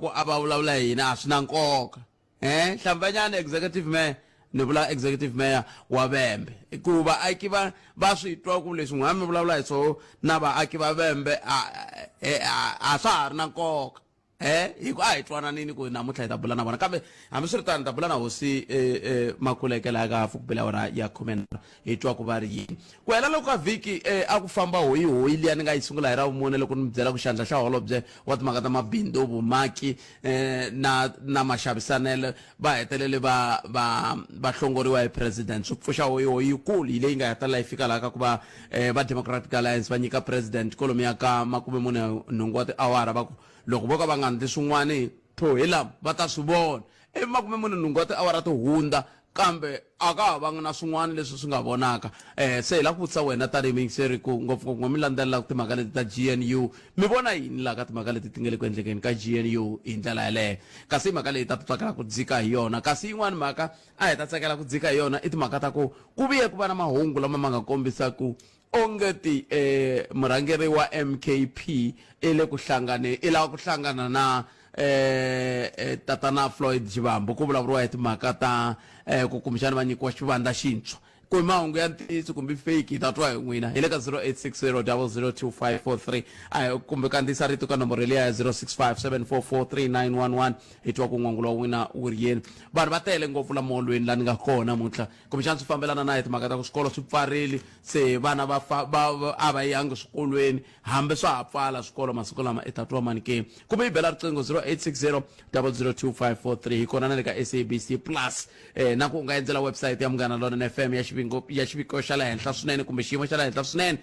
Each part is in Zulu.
ku abavulavula hina a swi na nkoka hlambanyana executive mayor ni vula executive mayor wa Vhembe hikuva aki va swi twa ku leswi n'wana mi vulavula hi swona na vaaki va Vhembe a swa ha ri na nkoka hi ku a hi twananini ku namuntlha hi ta bula na vona kambe hambiswiritano ta bula na hosi Makuleke laha ka Hafukbile awara ya 10 hi twa ku va ri yini ku hela loko ka vhiki a ku famba hoyi liya ni nga yi sungula hi Ravumune loko ni byela ku xandla xa holobye wa timhaka ta mabindzu vumaki na maxavisanelo va hetelele va hlongoriwa hi president swi pfuxa hoyi yikulu hi leyi nga hetelela yi fika laha ka ku va va Democratic Alliance va nyika president kolomu ya ka 48 wa tiawara va ku loko vo ka va nga ndli swin'wana thohela va ta swi vona 48 wa tiawara to hundza kambe a ka ha vanga na swin'wana leswi swi nga vonaka se hi la ku vutisa wena tanihi mingiseri ku ngopfungopfu mi landzelela timhaka leti ta GNU mi vona yini laha ka timhaka leti ti nga le ku endlekeni ka GNU hi ndlela yaleyo kasi mhaka leyi ta tsakela ku dzika hi yona kasi yin'wana mhaka a hi ta tsakela ku dzika hi yona i timhaka ta ku vuye ku va na mahungu lama ma nga kombisa ku ongeti murhangeri wa MKP ile ku hlangana na tatana Floyd Shivambu ku vulavuriwa hi timhaka ta ku kumbexana va nyikiwa xivandla xintshwa ku mahungu ya ntiyiso kumbe fake ta twa hi n'wina hi le ka 0860002543 kumbe kandziyisa rito ka nomboro leyi ya 0657443911 hi twa ku n'wangulo wa n'wina wu ri yini vanhu va tele ngopfu la molweni la ni nga kona mutla kumbexana swi fambelana na hi timhaka ta ku swikolo swi pfarile se vana a va yangi swikolweni hambi swa ha pfala swikolo masiku lama i ta twa mani ke kumbe yi bela riqingho 0860002543 hi kona na le ka SABC Plus na ku nga endzela website ya Munghana Lonene FM ya xiviko xa le henhla swinene kumbe xiyimo xa le henhla swinene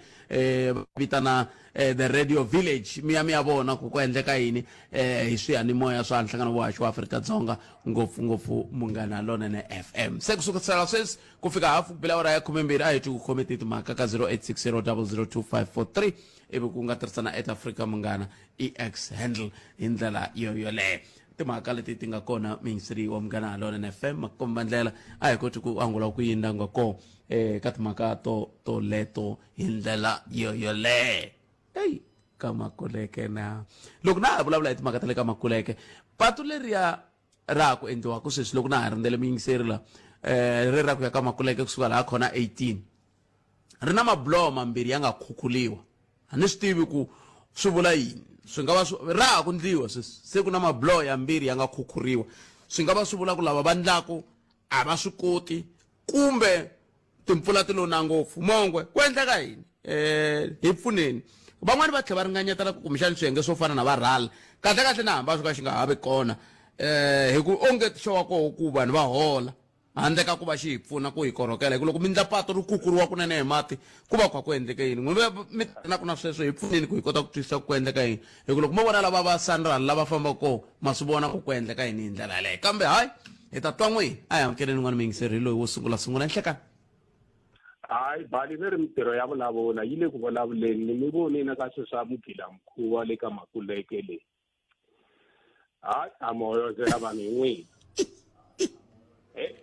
vitana the Radio Village mi ya vona ku endleka yini hi swiyanimoya swa nhlangano wa wa Afrika-Dzonga ngopfungopfu Munghana Lonene FM se kusukela sweswi ku fika Hafukbile awara ya 12 a hi ku khometi timhaka ka 0860002543 ivi ku nga tirhisana @Africa Munghana EX handle hi ndlela yoyoleyo timhaka leti ti nga kona mingisiri wa Munghana Lonene FM makomba ndlela a hi koti ku angula ku yinda nga ko ka timhaka to leto hi ndlela yoyoleyo ka Makuleke na loko na ha vulavula hi timhaka ta le ka Makuleke patu leriya ra ku endliwa ku sweswi loko na ha rindzele mingisiri la ri ra ku ya ka Makuleke kusuka laha khona 18 ri na mabuloho mambirhi ya nga khukhuliwa a ni swi tivi ku swi vula yini swi nga va ra ha ku ndliwa se ku na mabuloho yambirhi ya nga khukhuriwa swi nga va swi vula ku lava va ndlaku a va swi koti kumbe timpfula ti lo na ngopfu mongwe ku endleka yini hi pfuneni van'wani va tlhela va ringanyetela ku kumbexana swiyenge swo fana na varhala kahle na hamba swo ka xi nga ha vi kona hi ku onge xo wa koho ku vanhu va hola handle ka ku va xi hi pfuna ku hi korhokela hi ku loko mi ndla patu ri kukuriwa kunene hi mati ku va ku endleka yini n'wina mi na ku na sweswo hi pfuneni ku hi kota ku twisisa ku endleka yini hi ku loko mo vona lava va Sanral lava fambaka koho ma swi vona ku endleka yini hi ndlela yaleyo kambe hayi hi ta twa n'wina a hi amukeleni n'wana mingiseri loyi wo sungula nhlekani hayi bali ni ri mintirho ya vulavula yi le ku vulavuleni ni mi vonile ka swilo swa Mugilamkhuva le ka Makuleke leyi hayi a moyozela vanhu hi n'wina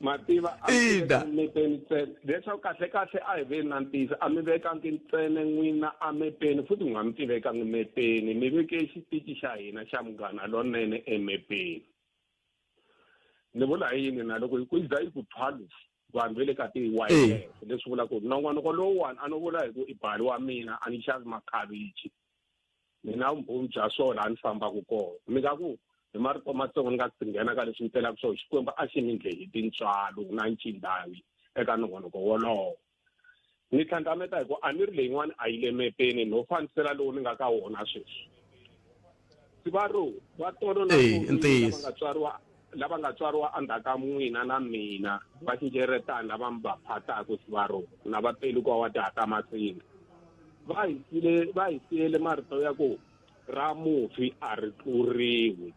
mativa amepeni leswaku kahle a hi veni na ntiyiso a mi vekangi ntsena n'wina amepeni futhi mi nga mi tivekangi mepeni mi veke xitichi xa hina xa Munghana Lonene emepeni ni vula yini na loko ku za yi ku thwalu vanhu ve le ka ti-YF leswi vula ku nongonoko lowuwani a no vula hi ku i bali wa mina a ni xavi makhavichi mina vumbhoni bya swona a ni fambaka kona mi nga ku hi marito matsongo ni nga nghena ka leswi mi telaka swona Xikwembu a xi mi ndle hi tintswalo na ncindawi eka nongonoko wolowo ni tlhandlameta hi ku a ni ri leyin'wana a yi le mepeni no fanisela lowu ni nga ka wona sweswi sivaro va tolo na lava nga tswariwa endzhaku n'wina na mina va xinjeretani lava mi va phataka sivaro na vapeli kwa wa tihata masini va hi siyele marito ya ku ra mufi a ri tluriwi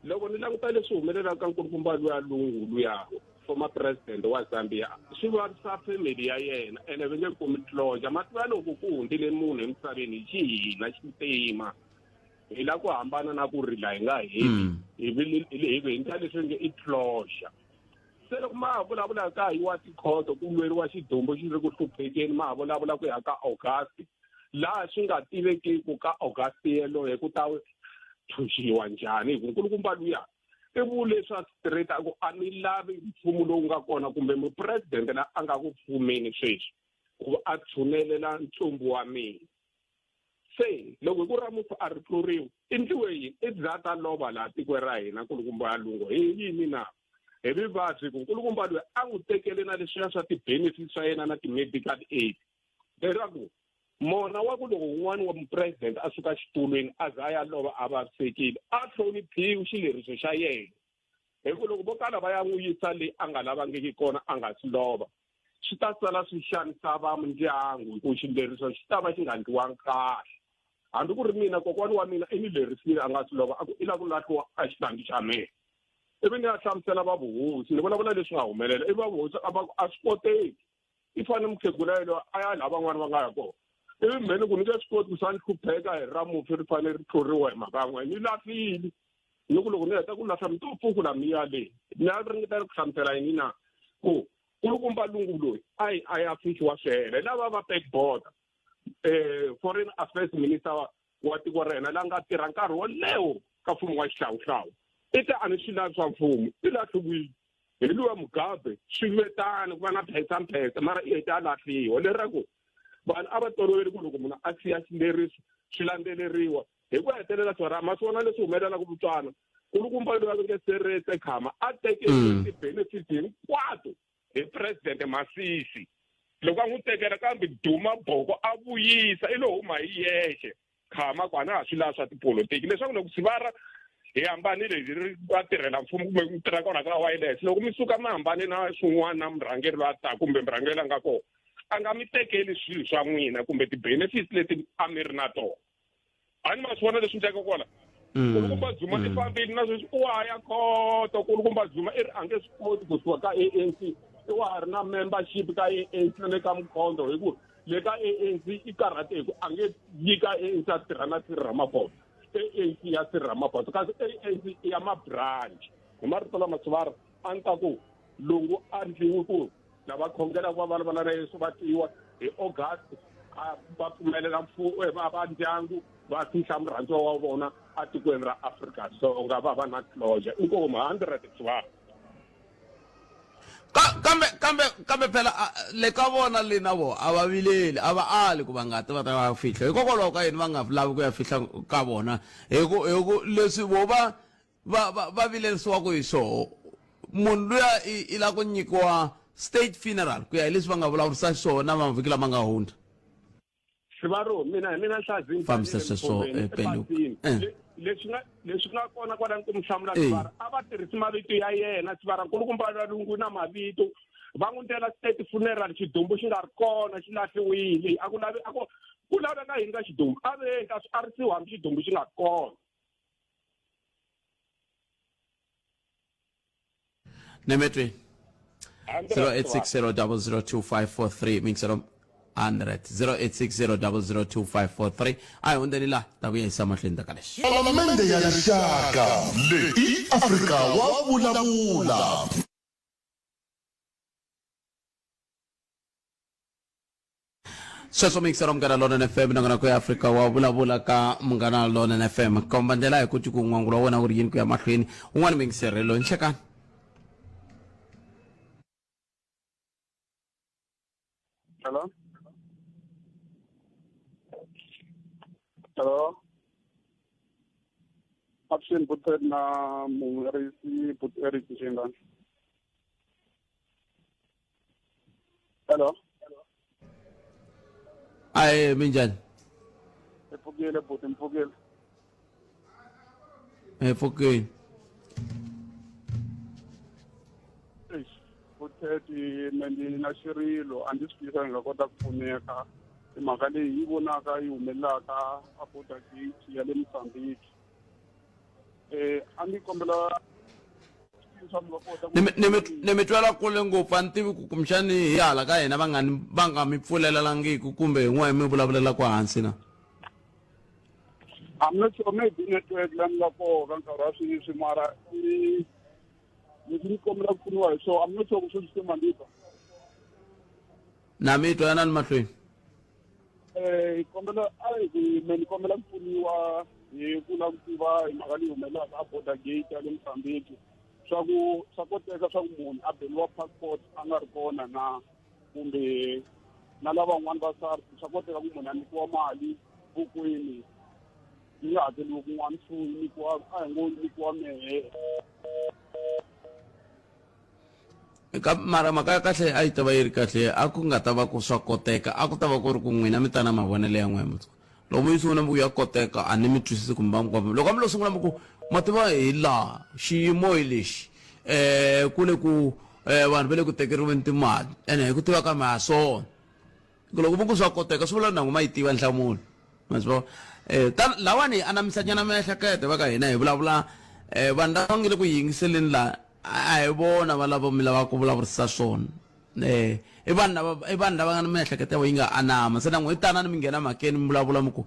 loko ni languta leswi humelelaka ka nkulukumba luya lungu luya former president wa Zambia swi vavisa family ya yena ene ve nge kumi closure mativa loko ku hundile munhu emisaveni hi xihina xitima hi la ku hambana na ku rila hi nga heli hi ndla leswi nge i closure se loko ma ha vulavula ka hi wa tikhoto ku lweriwa xidumbu xi ri ku hluphekeni ma ha vulavula ku ya ka August laha swi nga tiveki ku ka August yeloye ku ta thuxiwa njhani hi ku nkulukumba luya i vule swa straight a ku a ni lavi mfumo lowu nga kona kumbe mupresidente la a nga ku fumeni sweswi ku a tshunelela ntsumbu wa mina se loko ku ra mufu a ri tluriwa i ndliwe yini i dzata lova laha tikweni ra hina nkulukumba ya lungo hi yini na hi vivabyi ku nkulukumba loyi a n'wi tekele na leswiya swa ti-benefits swa yena na ti-medical aid leswaku mona wa ku loko un'wana wa mupresidente a suka xitulweni a za ya lova a vavisekile a hloniphiwi xileriso xa yena hi ku loko vo kala va ya n'wi yisa leyi a nga lavangiki kona a nga si lova swi ta sala swi xanisa va mindyangu hi ku xileriso xi ta va xi nga ndliwangi kahle hambi ku ri mina kokwani wa mina i ni lerisile a nga si lova a ku i la ku lahliwa a xitandi xa mina ivi ni ya hlamusela va vuhosi ni vulavula leswi nga humelela i va vuhosi a swi koteki i fane mukhegula yelo a ya laha van'wana va nga ya kona ivi mheni ku ni nge swi koti ku sa ni hlupheka hi ra mufi ri fanele ri tluriwa hi mhaka n'we ni lahlile ni ku loko ni heta ku lahla mi to pfukula miya leyi ni ya ringeta ku hlamusela yini na ku nkulukumba lungu loyi a ya fixiwa swihele lava va backborder foreign affairs minister wa tiko ra hina la nga tirha nkarhi wo lewo ka mfumo wa xihlawuhlawu i te a ni swi lavi swa mfumo i lahliwile hi luwa mugabe swi vetana ku va na phesa mara i heta a lahliwa lera ku vanhu a va toloveli ku loko munhu a siya xileriso swi landzeleriwa hi ku hetelela swona ma swona leswi humelelaka vutswana nkulukumba loyi a nge seretse khama a tekele ti-benefits hinkwato hi presidente Masisi loko a n'wi tekela kambe Duma Boko a vuyisa i lo huma hi yexe khama kwana ha swi lavi swa tipolotiki leswaku loko sivara hi hambanile hi vatirhela mfumo kumbe ku tirha kona ka wireless loko mi suka mi hambane na swin'wana na murhangeri loyi a taka kumbe murhangeri a nga kona a nga mi tekeli swilo swa n'wina kumbe ti-benefits leti a mi ri na tona a ni ma swi vona leswi ndleka kwala nkulukumba Zuma i fambile na sweswi u wa ya khoto nkulukumba Zuma i ri a nge swi koti kusuka ka ANC i wa ha ri na membership ka ANC le ka mukhondo hi ku le ka ANC i karhate hi ku a nge nyika ANC a tirha na Cyril Ramaphosa ANC ya Cyril Ramaphosa kasi ANC i ya mabranch hi marito lama Sivara a ni ta ku lungu a ndliwi ku lava khongela ku va vulavula na yesu va tiwa hi August va pfumelela va ndyangu va fihla murhandziwa wa vona a tikweni ra Afrika-Dzonga va va na closure inkomu 100 Sivara kambe phela le ka vona le na vo a va vileli a va ali ku va nga ti va ta va fihla hikokwalaho ka yini va nga lavi ku ya fihla ka vona hi ku leswi vo va vilerisiwaku hi swoho munhu luya i la ku nyikiwa state funeral ku ya hi leswi va nga vulavurisa swona mavhiki lama nga hundza Sivaro mina hlazini fambisa sweswo pelu leswi nga kona kwala ku mhlamula Sivara a va tirhisi mavito ya yena Sivara nkulukumba la lungu na mavito va n'wi ndlela state funeral xidumbu xi nga ri kona xi lahliwile ku laveka yini ka xidumbu a veka swi arisiwa hambi xidumbu xi nga ri kona nemetwe 0860002543 mixero 100 0860002543 ayi hundeni la ta vuyisa mahlweni ta kalexi Palamende ya rixaka leyi Afrika wa vulavula sweswo mixero Munghana Lonene FM na ngana ku ya Afrika wa vulavula ka Munghana Lonene FM komba ndlela hi ku ku n'wangulo wa wena u ri yini ku ya mahlweni un'wana mingiserelo nchekani Hello. Option put na Mungharisi put Eric Shingan. Hello. ayi minjani Epugile put impugile. Efokweni Put di mendi na Shirilo and this piece nga kota ku pfuneka. Mhaka leyi yi vonaka yi humelelaka a border gate ya le Mozambique a ni kombela ni mi twela kule ngopfu a ni tivi ku kumbexani hi hala ka hina va nga mi pfulelelangiku kumbe hi n'wana mi vulavulela ku hansi na I'm not sure maybe network la nga koho ka nkarhi wa sweswi mara leswi ni kombela ku pfuniwa hi so I'm not sure ku swi system andika na mi twanani mahlweni kombela ni kombela ku pfuniwa hi ku lava ku tiva hi mhaka leyi humelelaka a border gate ya le Mozambique swa koteka swa ku munhu a beliwa passport a nga ri kona na kumbe na lavan'wana va SARS swa koteka ku munhu a nyikiwa mali bukwini yi nga hakeriwi kun'wana so nyikiwa a hi ngo nyikiwa mehe mara mhaka ya kahle a yi ta va yi ri kahle a ku nga ta va ku swa koteka a ku ta va ku ri ku n'wina mi ta na mavonelo ya n'wina loko mi yi sungula mi ku ya koteka a ni mi twisisi kumbe va mi loko a mi lo sungula mi ku ma tiva hi laha xiyimo hi lexi ku le ku vanhu va le ku tekeriweni timali ene hi ku tiva ka mi ha swona loko mi ku swa koteka swi vula nangu ma yi tiva nhlamulo ma swi vona lawani anamisanyana miehleketo va ka hina hi vulavula vanhu lava nge le ku yingiseleni laha a hi vona va lava mi lava ku vulavurisa swona i vanhu lava nga na miehleketo yi nga anama se nan'we i tanani mi nghena mhakeni mi vulavula mi ku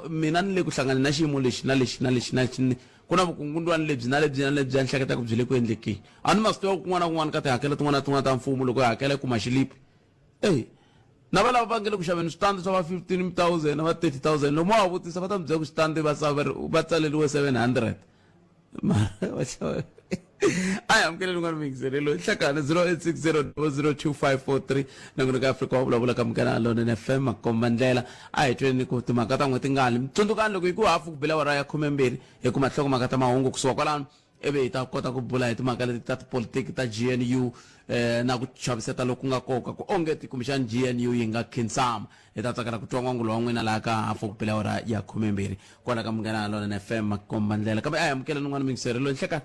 mina ni le ku hlangana na xiyimo lexi na lexi na lexi na lexi ku na vukungundzwani lebyi na lebyi na lebyi ya ni hleketaka byi le ku endlekeni a ni ma swi tiva ku kun'wana na kun'wana ka tihakelo tin'wana na tin'wana ta mfumo loko hi hakela i kuma xilipi na va lava va nge le ku xaveni switandi swa va 15,000 na va 30,000 loko ma va vutisa va ta mi byela ku xitandi va tsaleliwe 700 mara aya amkeleni n'wana mingizerelo hlakana 0860002543 nangono ka Afrika wa vulavula ka Munghana Lonene FM makomba ndlela a hi tweni ku timhaka ta n'weti ngali tsundukani loko hi ku hafu ku bela wara ya 12 hi kuma nhloko mhaka ta mahungu kusuka kwalano ebe hi ta kota ku bula hi timhaka leti ta tipolitiki ta GNU na ku chaviseta loku nga koka ku ongeti kumbexani GNU yi nga khinsama hi ta tsakela ku twa n'wangulo wa n'wina laha ka hafu ku bela wara ya 12 kwala ka Munghana Lonene FM makomba ndlela kambe a hi amkeleni n'wana mingizerelo hlakana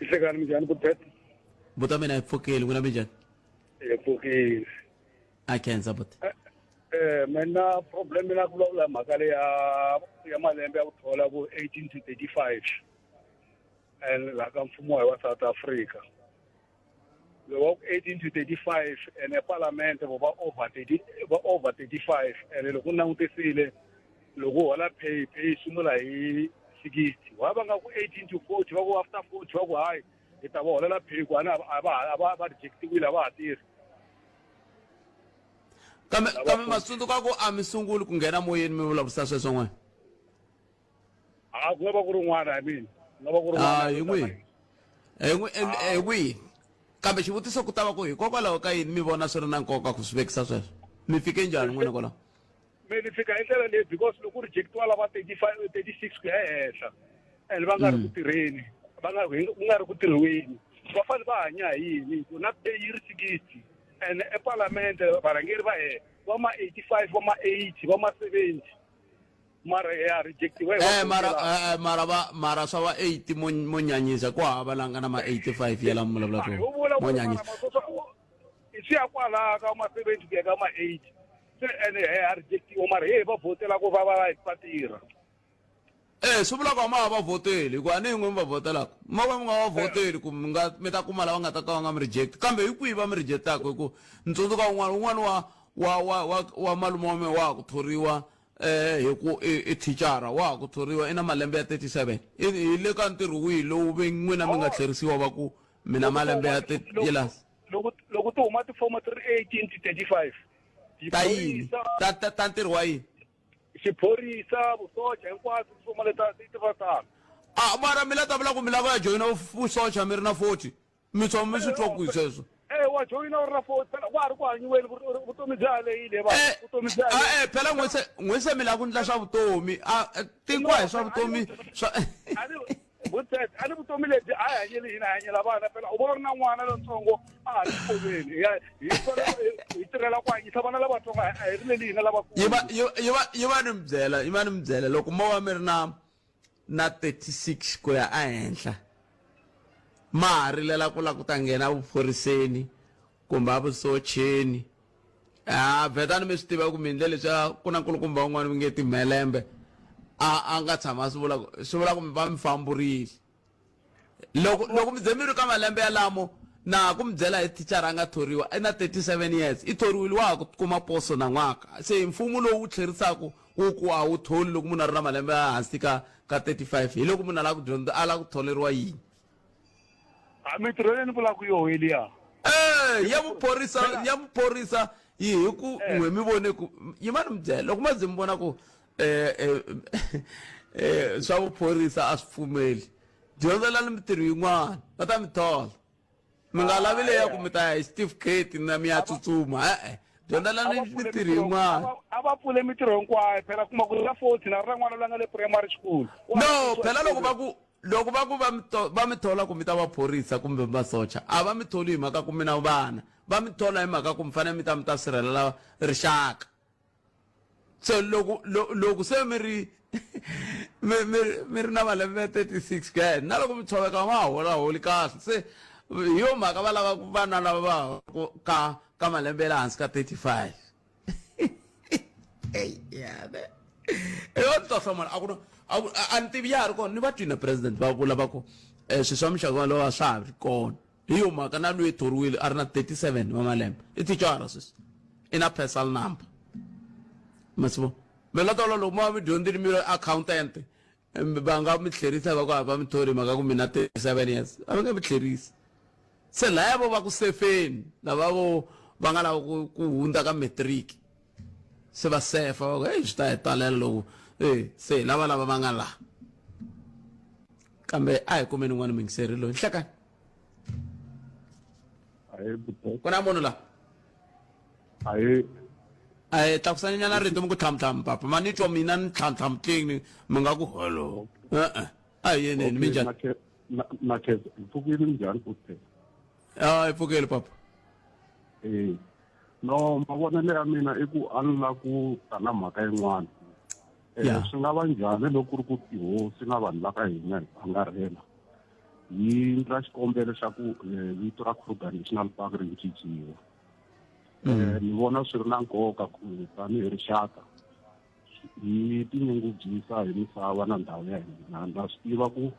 ihlekani minjhani ku Pet buta mina hi pfukeli kuna minjhani hi pfukile a khensa buta mina problem na ku vulavula mhaka leyi ya malembe ya ku thola ku 18 to 35 and laha ka mfumo wa South Africa loko 18 to 35 and parliament va over 35 and loko langutisile loko hola pay sungula hi 60 waba nga ku 18 to 40 va ku after 40 va ku hayi hi ta va holela pay ku ana va rejectiwile va hatirhi kambe masundzuka ku a mi sunguli ku nghena moyeni mi vulavurisa sweswo n'wana ku nga va ku ri n'wana I mean nga va ku ri n'wana hi n'wihi kambe xivutiso ku ta va ku hikokwalaho ka yini mi vona swi ri na nkoka ku swi vekisa sweswo mi fike njhani n'wina kwalaho mi fika hi ndlela leyi because loko ku rejectiwa lava 35 36 ku ya henhla and va nga ri ku tirheni ku nga ri ku tirhiweni va fanele va hanya hi yini ku na pay yi ri 60 and eparlament varhangeri va va ma 85 va ma 80 va ma 70 mara ya rejectiwa mara swa va 80 mo nyanyisa ku hava langa na ma 85 yela mo vulavula swona mo nyanyisa swi ya kwala ka ma 70 ku ya ka ma 80 se ene ya rejectiwa mara va votela ku va tirha swi vula ku ma va voteli ku ani n'we mi va votelaka ma va mi nga va voteli ku mi ta kuma lava nga ta ka va nga mi reject kambe hi kwihi va mi rejectaka hi ku ntsundzuka un'wana wa malume wa me wa ku thoriwa hi ku i thicara wa ku thoriwa i na malembe ya 37 hi le ka ntirho wihi lowu ve n'wina mi nga tlherisiwa va ku mina malembe ya loko ti huma tifomo ti ri 18 to 35 ta yini ta ntirho wa yini xiphorisa vusocha hinkwaswo tifomo leti ti va tano mara mi la ta vula ku mi lava ya joyina vusocha mi ri na 40 mi tshama mi swi twa ku hi sweswo wa joyina u ri na 40 wa ha ri ku hanyiweni vutomi bya haleyile vutomi bya phela n'we se mi lava ku ndla swa vutomi tinkwa hi swa vutomi ani vutomi lebyi a hi hanyeli hina hanyela vana phela u vona ri na n'wana lontsongo a ha ri xikolweni hi tirhela ku hanyisa vana lavatsongo a hi rileli hina yi va ni mi byela loko mo va mi ri na 36 ku ya ehenhla ma ha rilela ku la ku ta nghena vuphoriseni kumbe a vusocheni vhetani mi swi tiva ku mi ndle leswi ku na nkulukumba wun'wana mi nge timhelembe a nga tshama swi vula ku mi va mi famburile loko mi ze mi ri ka malembe ya lamo na ku mi byela hi thichara a nga thoriwa i na 37 years i thoriwile wa ha ku kuma poso na n'waka se mfumo lowu wu tlherisaka wu ku a wu tholi loko munhu a ri na malembe ya hansi ka 35 hi loko munhu a lava ku dyondza a lava ku tholeriwa yini mintirho ni vulaka yo heliya ya vuphorisa hi ku n'we mi vone ku yi ma ni mi byela loko ma ze mi vona ku swa vuphorisa a swi pfumeli dyondzelani mitirho yin'wana va ta mi thola mi nga lavi leya ku mi ta ya hi certificate na mi ya tsutsuma dyondzelani mitirho yin'wana a va pfule mitirho hinkwayo phela kuma ku la 40 na ra n'wana la nga le primary school no phela loko va ku va mi thola ku mi ta vaphorisa kumbe masocha a va mi tholi hi mhaka ku mi na vana va mi thola hi mhaka ku mi fanele mi ta sirhelela rixaka so loko se mi ri mi ri na malembe 36 ke na loko mi tshoveka ma hola holi kahle se hi yo mhaka va lava vana lava va ka malembe le hansi ka 35 to hlamala a ni tivi ya ha ri kona ni va twile president va vula va ku swi swa mixaka walowa swa ha ri kona hi yo mhaka na loyi thoriwile a ri na 37 wa malembe i ticara sweswi i na personal number masivo me la tolo loko ma mi dyondzile mi accountant va nga mi tlherisa va ku hava mi thori mhaka ku mi na 37 years a va nga mi tlherisi se lavo va ku sefeni lava va nga lava ku hundza ka matric se va sefa va ku swi ta hetalela loko se lava va nga la kambe a hi kumeni n'wana mingiseri loyi nhlekani ku na munhu la tlakusanyana rito mi ku tlamtlam papa ma ni twa mina ni tlamtlam tlini mi nga ku holo a hi yeneni mi njhani nakeza mpfukile njhani futhi hi pfukeli papa no mavonelo ya mina i ku a ni la ku ta na mhaka yin'wana swi nga va njhani loko ku ri ku tihosi na vanhu va ka hina hi angarhela hi ndla xikombelo xa ku vito ra Kruger National Park ri cinciwa ni vona swi ri na nkoka ku tanihi rixaka hi tinyungubyisa hi misava na ndhawu ya hina na swi tiva ku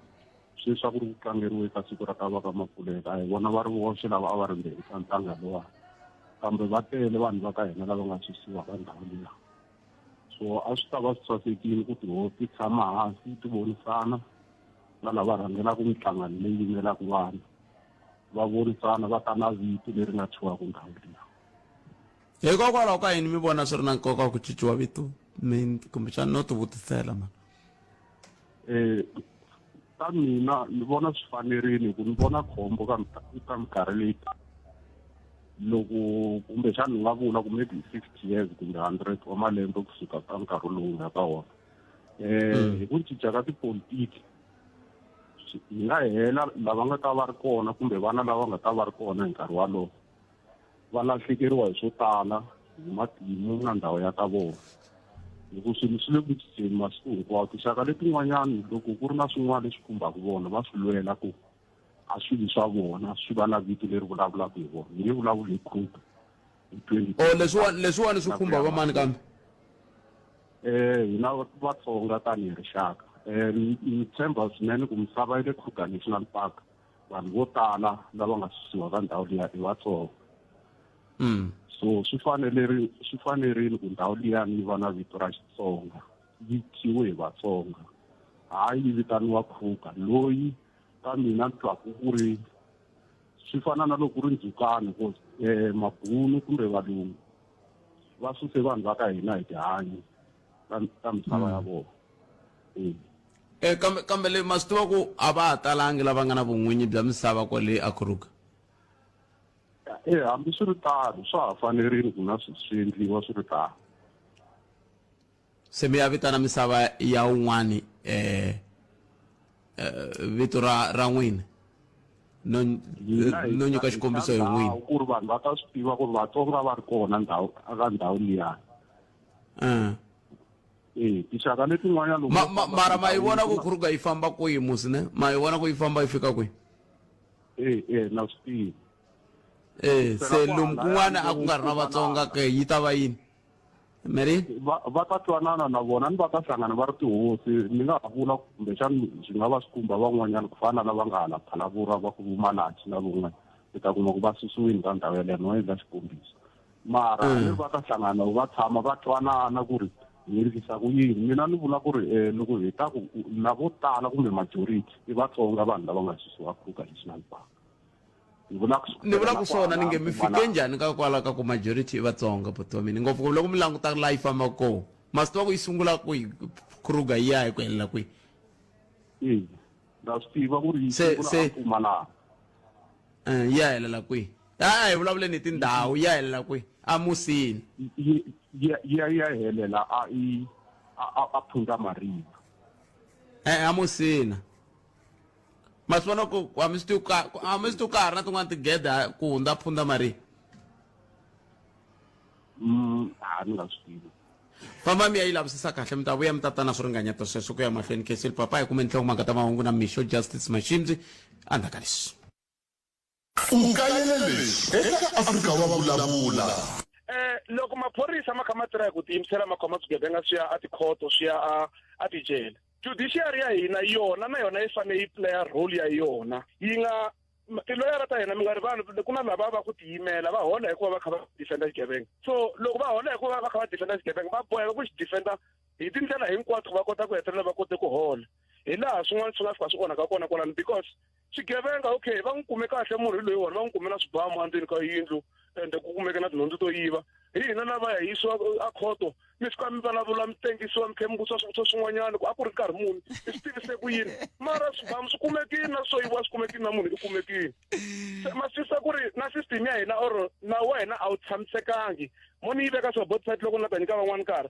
sweswi swa ku ri ku tlangeriwe ka siku ra ka va ka Makuleka a hi vona va ri voxe lava a va ri mbirhi ka ntanga lowa kambe va tele vanhu va ka hina lava nga susiwa ka ndhawu liya so a swi ta va swi sasekile ku tihosi ti tshama hansi ti vonisana na lava rhangelaka mihlangano leyi yimelaka vanhu va vonisana va ta na vito leri nga thyiwaka ndhawu liya hikokwalaho ka yini mi vona swi ri na nkoka ku cinciwa vito kumbexana no ti vutisela mani ka mina ni vona swi fanerile ku ni vona khombo ka minkarhi leyi loko kumbexana ni nga vula ku maybe 60 years kumbe 100 wa malembe kusuka ka nkarhi lowu nga ka wona hi ku cinca ka tipolitiki hi nga hela lava nga ta va ri kona kumbe vana lava nga ta va ri kona hi nkarhi walowo va lahlekeriwa hi swo tala hi matimu na ndhawu ya ka vona loko swilo swi le ku cinceni masiku hinkwawo tinxaka letin'wanyani loko ku ri na swin'wana leswi khumbaka vona va swi lwela ku a swilo swa vona swi va na vito leri vulavulaka hi vona hi nge vulavuli hi Kruger hi 20 leswiwani swi khumba va mani kambe hina vatsonga tanihi rixaka ni tshemba swinene ku misava ya le Kruger National Park vanhu vo tala lava nga susiwa ka ndhawu liya i vatsonga so swi fanerile ku ndhawu liya ni va na vito ra Xitsonga yi thyiwe hi vatsonga hayi vitaniwa Kruger loyi ka mina ni twaku ku ri swi fana na loko ku ri ndzukano because mabhunu kumbe valungu va suse vanhu va ka hina hi tihanyi ka misava ya vona kambe le ma swi tiva ku a va ha talangi lava nga na vun'winyi bya misava kwale a Kruger hambi swi ri tano swa ha fanerile ku na swi endliwa swi ri tano se mi ya vitana misava ya un'wani vito ra n'wina no nyika xikombiso hi n'wina ku ri vanhu va ta swi tiva ku ri vatsonga va ri kona aka ndhawu liya tinxaka letin'wanyana mara ma yi vona ku Kruger yi famba kwihi musi ne ma yi vona ku yi famba yi fika kwihi na swi tiva se lomu kun'wana a ku nga ri na vatsonga ke yi ta va yini meri va ta twanana na vona ni va ta hlangana va ri tihosi ni nga ha vula kumbexani swi nga va swi khumba van'wanyana ku fana na lava nga hala phalavura va ku vumalachi na van'wana hi ta kuma ku va susiwini ka ndhawu yaleyo no endla xikombiso mara ni va ta hlangana va tshama va twanana ku ri hi endlisa ku yini mina ni vula ku ri loko hi ta ku na vo tala kumbe majority i vatsonga vanhu lava nga susiwa Kruger National Park ni vula ku swona ni nge mi fike njhani ka kwala ka ku majority i vatsonga buti wa mina ngopfu loko mi languta la yi famba ko masitwa ku yi sungula kwihi Kruger yi ya hi ku helela kwihi na swi tiva ku ri yi Se- sungula se- eMpumalanga. yi ya helela kwihi hi vulavuleni hi tindhawu yi ya helela kwihi a Musini ya helela a Phungamariva. a Musina ma swi vona ku a mi swi tivi ka ha ri na tin'wana tigede ku hundza Phungamariva Ni nga swi tivi. famba mi ya yi lavisisa kahle mi ta vuya mi ta ta na swiringanyeto sweswo ku ya mahlweni KC Papa hi kumeni nhloko mhaka ta mahungu na Misho Justice Mashimzi andzhaku ka leswi u kayele leswi eka Afrika wa vulavula. Loko maphorisa ma kha ma tirha hi ku tiyimisela ma khoma swigevenga swi ya a tikhoto swi ya a tijele judiciary ya hina yona na yona yi fanele yi playa role ya yona yi nga tiloyara ta hina mi nga ri vanhu ku na lava va ku tiyimela va hola hikuva va kha va defenda xigevenga so loko va hola hikuva va kha va defenda xigevenga va boheka ku xi defenda hi tindlela hinkwato va kota ku hetelela va kote ku hola hi laha swin'wana swi nga fika swi onhaka kona kwalani because xigevenga okay va n'wi kume kahle munhu loyi wona va n'wi kume na swibamu endzeni ka yindlu ende ku kumeka na tinhundzu to yiva hi hina lava ya yisiwa a khoto mi fika mi vulavula mi tengisiwa mi khe mi vutisa swivutiso swin'wanyana ku a ku ri nkarhi muni i swi tivise ku yini mara swibamu swi kumekini na swo yiviwa swi kumekini na munhu i kumekini ma swisisa ku ri na system ya hina or na wena a wu tshamisekangi mo ni yi veka swabodisite loko ni la ta nyika van'wana nkarhi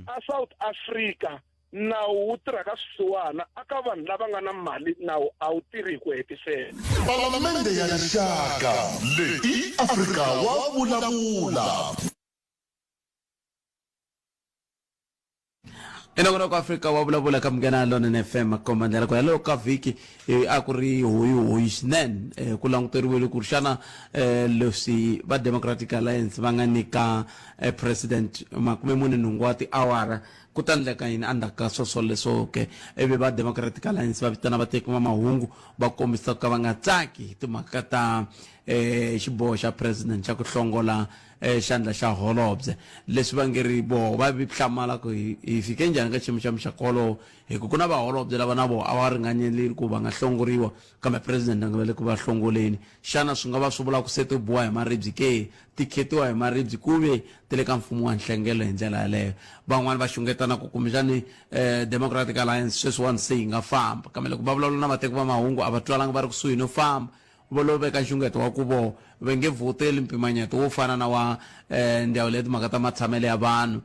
a South Africa nawu wu tirha ka swisiwana aka vanhu lava nga na mali nawu a wu tirhi hi ku hetisela Palamende ya rixaka leyi Afrika wa vulavula. enakona ku Afrika wa vulavula ka Munghana Lonene FM komandlela ku yalo ka vhiki a ku ri hoyi swinene ku languteriwile ku ri xana leswi va Democratic Alliance va nga nyika president 48 wa tiawara ku ta endleka yini endzhaku ka sweswo leswo ke ivi va Democratic Alliance va vitana vateki va mahungu va kombisa ka va nga tsaki hi timhaka ta xiboho xa president xa ku hlongola xandla xa holobye leswi va nge ri voho va hlamala ku hi fike njhani ka xiyimo xa muxaka wolowo hi ku na vaholobye lava na voho a va ringanyeleri ku va nga hlongoriwa kambe president a nga ve le ku va hlongoleni xana swi nga va swi vula ku se ti boha hi maribye ke ti khetiwa hi maribye ku ve ti le ka mfumo wa nhlengelo hi ndlela yaleyo van'wani va xungetana ku kumbexani Democratic Alliance sweswiwani se yi nga famba kambe loko va vulavula na vateki va mahungu a va twalanga va ri kusuhi no famba volo veka nxungeto wa ku vo ve nge vhoteli mpimanyeto wo fana na wa ndhawu leti timhaka ta matshamelo ya vanhu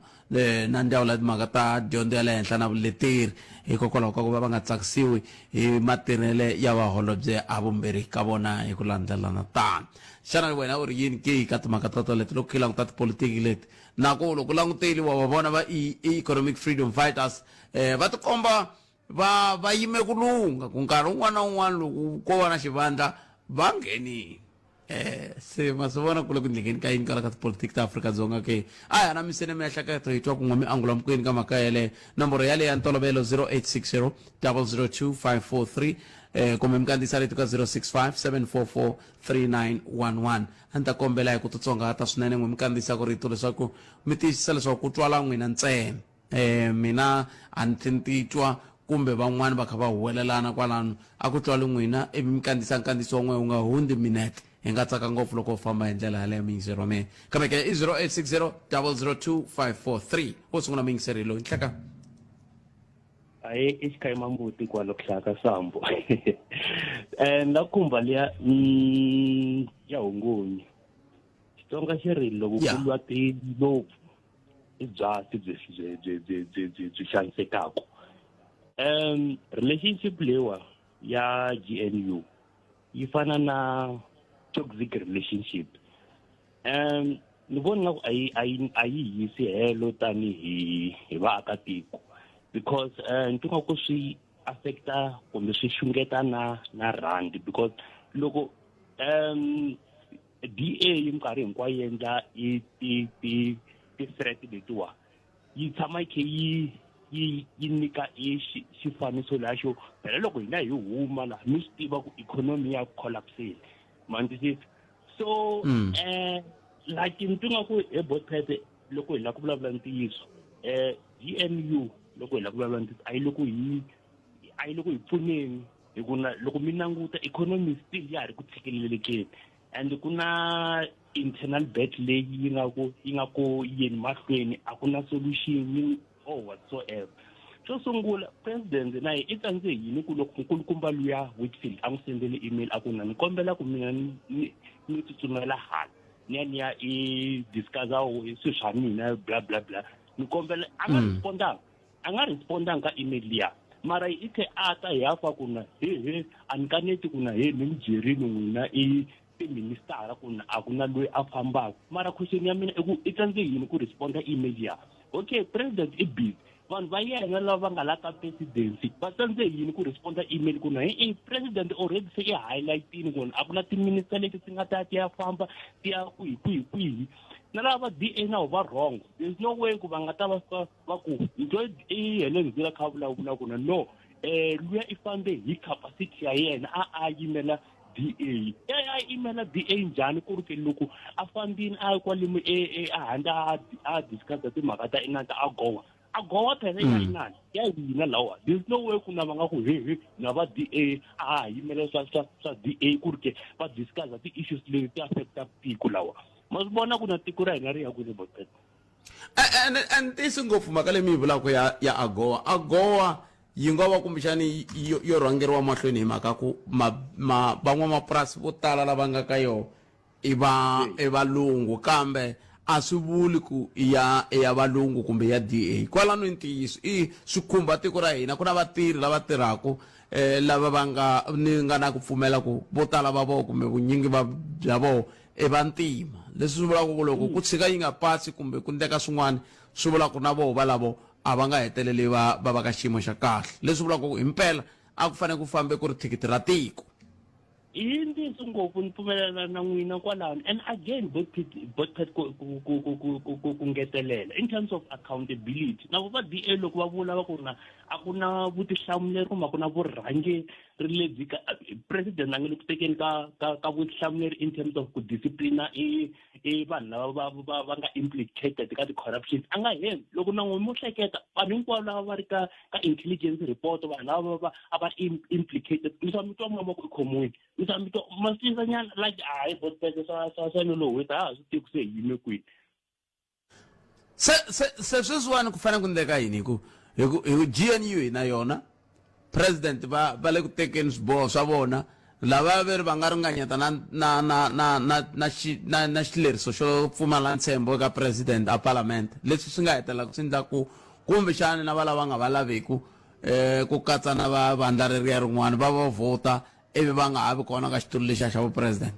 na ndhawu leti timhaka ta dyondzo ya le henhla na vuleteri hikokwalaho ka ku va nga tsakisiwi hi matirhele ya vaholobye a vumbirhi ka vona hi ku landzelelana tano xana wena u ri yini ke ka timhaka ta leti loko hi languta tipolitiki leti na ku loko languteliwa va vona va economic freedom fighters va tikomba va yime ku lunga ku nkarhi wun'wana na wun'wana loko ko va na xivandla va nghenini se ma swi vona ku le ku ndlekeni ka yini kala ka tipolitiki ta Afrika-Dzonga ke a hi na misene miehleketo hi twa ku n'wa miangula mukweni ka mhaka yeleyo nomboro yaleyo ya ntolovelo 0860 002 543 kumbe mi kandziyisa leti ka 065 744 3911 a ni ta kombela hi ku titsongahata swinene n'we mi kandziyisa ku rito leswaku mi tiyisisa leswaku ku twala n'wina ntsena mina a ni titwa kumbe van'wani va kha va huwelelana kwalano a ku twali n'wina ivi mi kandziyisa nkandziyiso wa n'we u nga hundzi minete hi nga tsaka ngopfu loko u famba hi ndlela yaleyo miyingiseri wa mina kambe ke i 0860 002 543 wo sungula miyingiseri loyi nhleka aye isikayima mbuti kwalo kuhlaka sambo na kumba liya ya hungoni Xitsonga xi ri loko ku lwa tilopfu i byasi byi xanisekaka relationship lewa ya GNU yi fana na toxic relationship ni vona ku a yi yisi helo tanihi vaakatiko because ntunga ku swi affecta kumbe swi xungeta na rand because loko DA yi minkarhi hinkwayo yi endla ti-threat letiwa yi tshama yi nyika xifaniso laxo phela loko hina hi huma laha mi swi tiva ku ikhonomi ya collapsile mantisisi so like ntunga ku he bothete loko hi la ku vulavula ntiyiso GNU loko hi la ku vulavula ntiyiso a yi loko hi pfuneni hi ku loko mi languta ikhonomi still ya ha ri ku tshikelelekeni and ku na internal debt leyi yi nga ku yeni mahlweni a ku na solution or whatsoever. Xo sungula president naye i tsandzhe yini ku loko nkulukumba luya Whitfield a n'wi sendele email a ku na ni kombela ku mina ni tsutsumela hala ni ya i discussa swilo swa mina bla bla bla ni kombela a nga respondanga ka email liya mara i the ata yafa ku na he a ni kaneti ku na he ni mjerini n'wina i minister ku na a ku na loyi a fambaka mara question ya mina i ku i tsandzhe yini ku responda email ya okay president i busy vanhu va yena lava nga la ka presidency va tsandzhe yini ku responda email ku na president already se i highlightini ku a ku na timinister leti ti nga ta ti ya famba ti ya kwihi na lava DA na va wrong there's no way ku va nga ta va ku nto i heleni zila kha vulavula ku na no luya i fambe hi capacity ya yena a yimela DA ya email DA njhani ku ri ke loko a fambini a kwalimo a handla a discuss timhaka ta inanta a gowa phela ya inani ya yina lawa there's no way ku na va nga ku he na va DA a yimela swa DA ku ri ke va discuss ti issues leti ti affecta tiko lawa masibona ku na tiko ra hina ri ya kwini botet and tisingopfu maka leyi mi vulaka ya agowa yi nga va kumbexani yo rhangeriwa mahlweni hi mhaka ku van'wamapurasi vo tala lava nga ka yona i valungu kambe a swi vuli ku ya valungu kumbe ya DA kwalano i ntiyiso i swi khumba tiko ra hina ku na vatirhi lava tirhaka lava va nga na ku pfumela ku vo tala va vona kumbe vunyingi bya vona i vantima leswi swi vulaka ku loko ku tshika yi nga pasi kumbe ku ndeka swin'wana swi vula ku na vona valavo a va nga heteleli va ka xiyimo xa kahle leswi vulaka ku himpela a ku fanele ku fambe ku ri thikithi ra tiko i ntiyiso ngopfu ni pfumelelana na n'wina kwalano and again both ku ngetelela in terms of accountability na va DA loko va vula va ku na a ku na vutihlamuleri kumbe a ku na vurhangeri lebyi president a nge le ku tekeni ka vutihlamuleri in terms of ku disciplina vanhu lava va nga implicated ka ti-corruptions a nga heli loko na n'wi mo hleketa vanhu hinkwavo lava va ri ka intelligence report vanhu lava a va implicated misa mitwa mamako ekhomweni misa mitwa masisanyana like hayi botpete swa lolohi ha swi tiku se yime kwihi se sweswiwani ku fanele ku ndeka yini hi ku GNU hi na yona president va le ku tekeni swiboho swa vona lava veri va nga ringanyeta na xileriso xo pfumala ntshembo eka president a parliament leswi swi nga hetelela swi endla ku kumbexani na valava nga va laveku ku katsa na vandla reriya rin'wana va vhota ivi va nga ha vi kona ka xitulu lexiya xa vupresident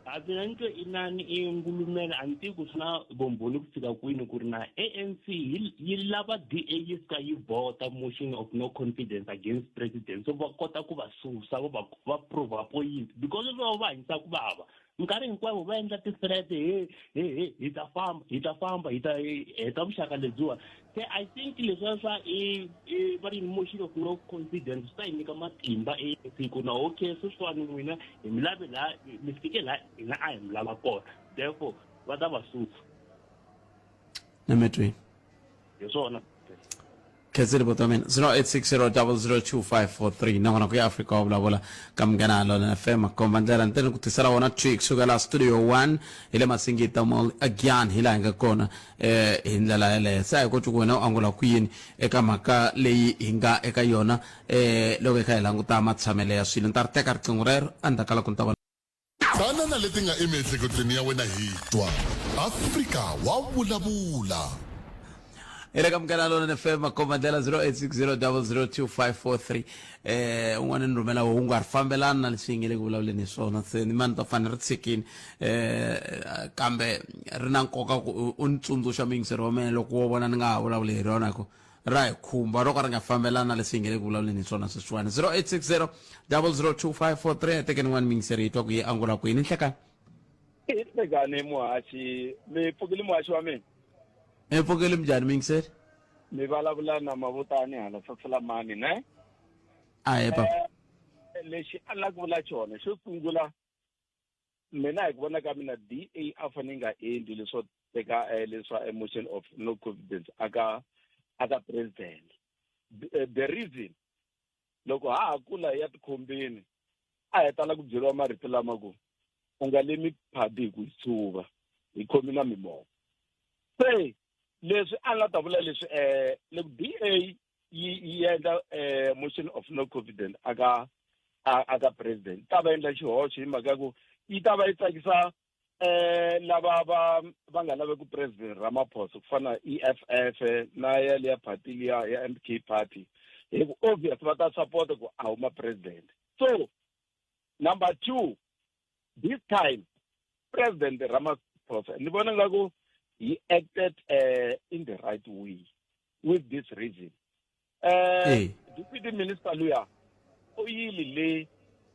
a mina nitwe inani ingulumela a ni tivi ku swi na vumbhoni ku fika kwini ku ri na ANC yi lava DA yi fika yi vota motion of no confidence against president so va kota ku va susa va prove point because va hanyisa ku vava nkarhi hinkwawo va endla ti-threat hi ta famba hi ta vuxaka lebyiwa se I think leswiya swa va ri motion of no confidence swi ta hi nyika matimba siku na okay sweswiwani n'wina hi mi lave laha mi fike laha hina a hi mi lava kona therefore va ta va susa nemetweni hi swona khetseli botamina 0860002543 na kona ku ya Africa wa vulavula ka Munghana Lona FM komba ndlela ntene ku tisela wona trick suka la studio 1 ile Masingita Mall again hila nga kona hi ndlela yele sa hi ko tsuku wena u angula ku yini eka mhaka leyi hinga eka yona loko eka hi languta matshamele ya swilo nta ri teka riqingho rero andakala ku ntava tana na leti nga emiehleketweni ya wena hi twa Africa wa vulavula ere ka Munghana Lona FM komandela 0860002543 un'wana ni rhumela wo nga ri fambelana na leswi ngele ku vulavuleni swona se ni mani ta fanele ri tshikini kambe ri na nkoka ku u ni tsundzuxa mingisero wa mina loko wo vona ni nga ha vulavuli hi rona ku ra hi khumba ro ka ri nga fambelana na leswi ngele ku vulavuleni swona sweswiwani 0860002543 tekeni n'wana mingisero yi twa ku yi angula ku yini nhlekani hlekani muhaxi mi pfukile muhaxi wa mina mpfukeli mjani mingiseri mi vulavula na Mavutani hala Saselamani ne aye papa lexi a la ku vula xona xo sungula mina hi ku vona ka mina DA a fane nga endli leswo teka leswa emotion of no confidence aka president the reason loko ha kula ya tikhombeni a hi tala ku byeriwa marito lama ku u nga lemi phadi hi ku tsuva hi khomi na mimoya se leswi a nga ta vula leswi loko DA yi endla motion of no confidence aka president ta va endla xihoxo hi mhaka ku yi ta va yi tsakisa lava va nga laveki president Ramaphosa ku fana EFF na ya party ya MK party hi ku obvious va ta support ku a huma president. So number 2, this time President Ramaphosa ni vona nga ku he acted in the right way with this reason. Deputy Minister luya o yili le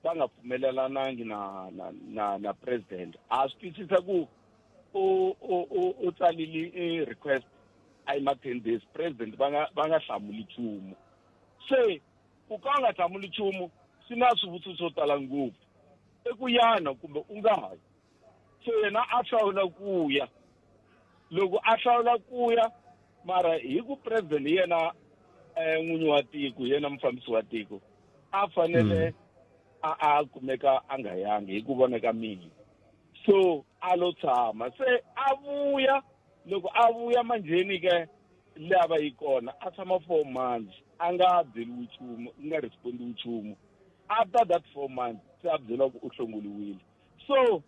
va nga pfumelelanangi na president a swi twisisa ku o tsalili request a ma 10 days president va nga hlamuli nchumu. Se ku ka nga hlamuli nchumu swi na swivutiso swo tala ngopfu eku yana kumbe u nga hayi. So yena a hlawula ku ya loko a hlawula ku ya mara hi ku president yena n'winyi wa tiko yena mufambisi wa tiko a fanele a kumeka a nga yangi hi ku vona ka mina. So a lo tshama se a vuya loko a vuya manjheni ke lava yi kona a tshama 4 months a nga byeliwi nchumu u nga respondi nchumu. After that 4 months se a byela ku u hlongoliwile. So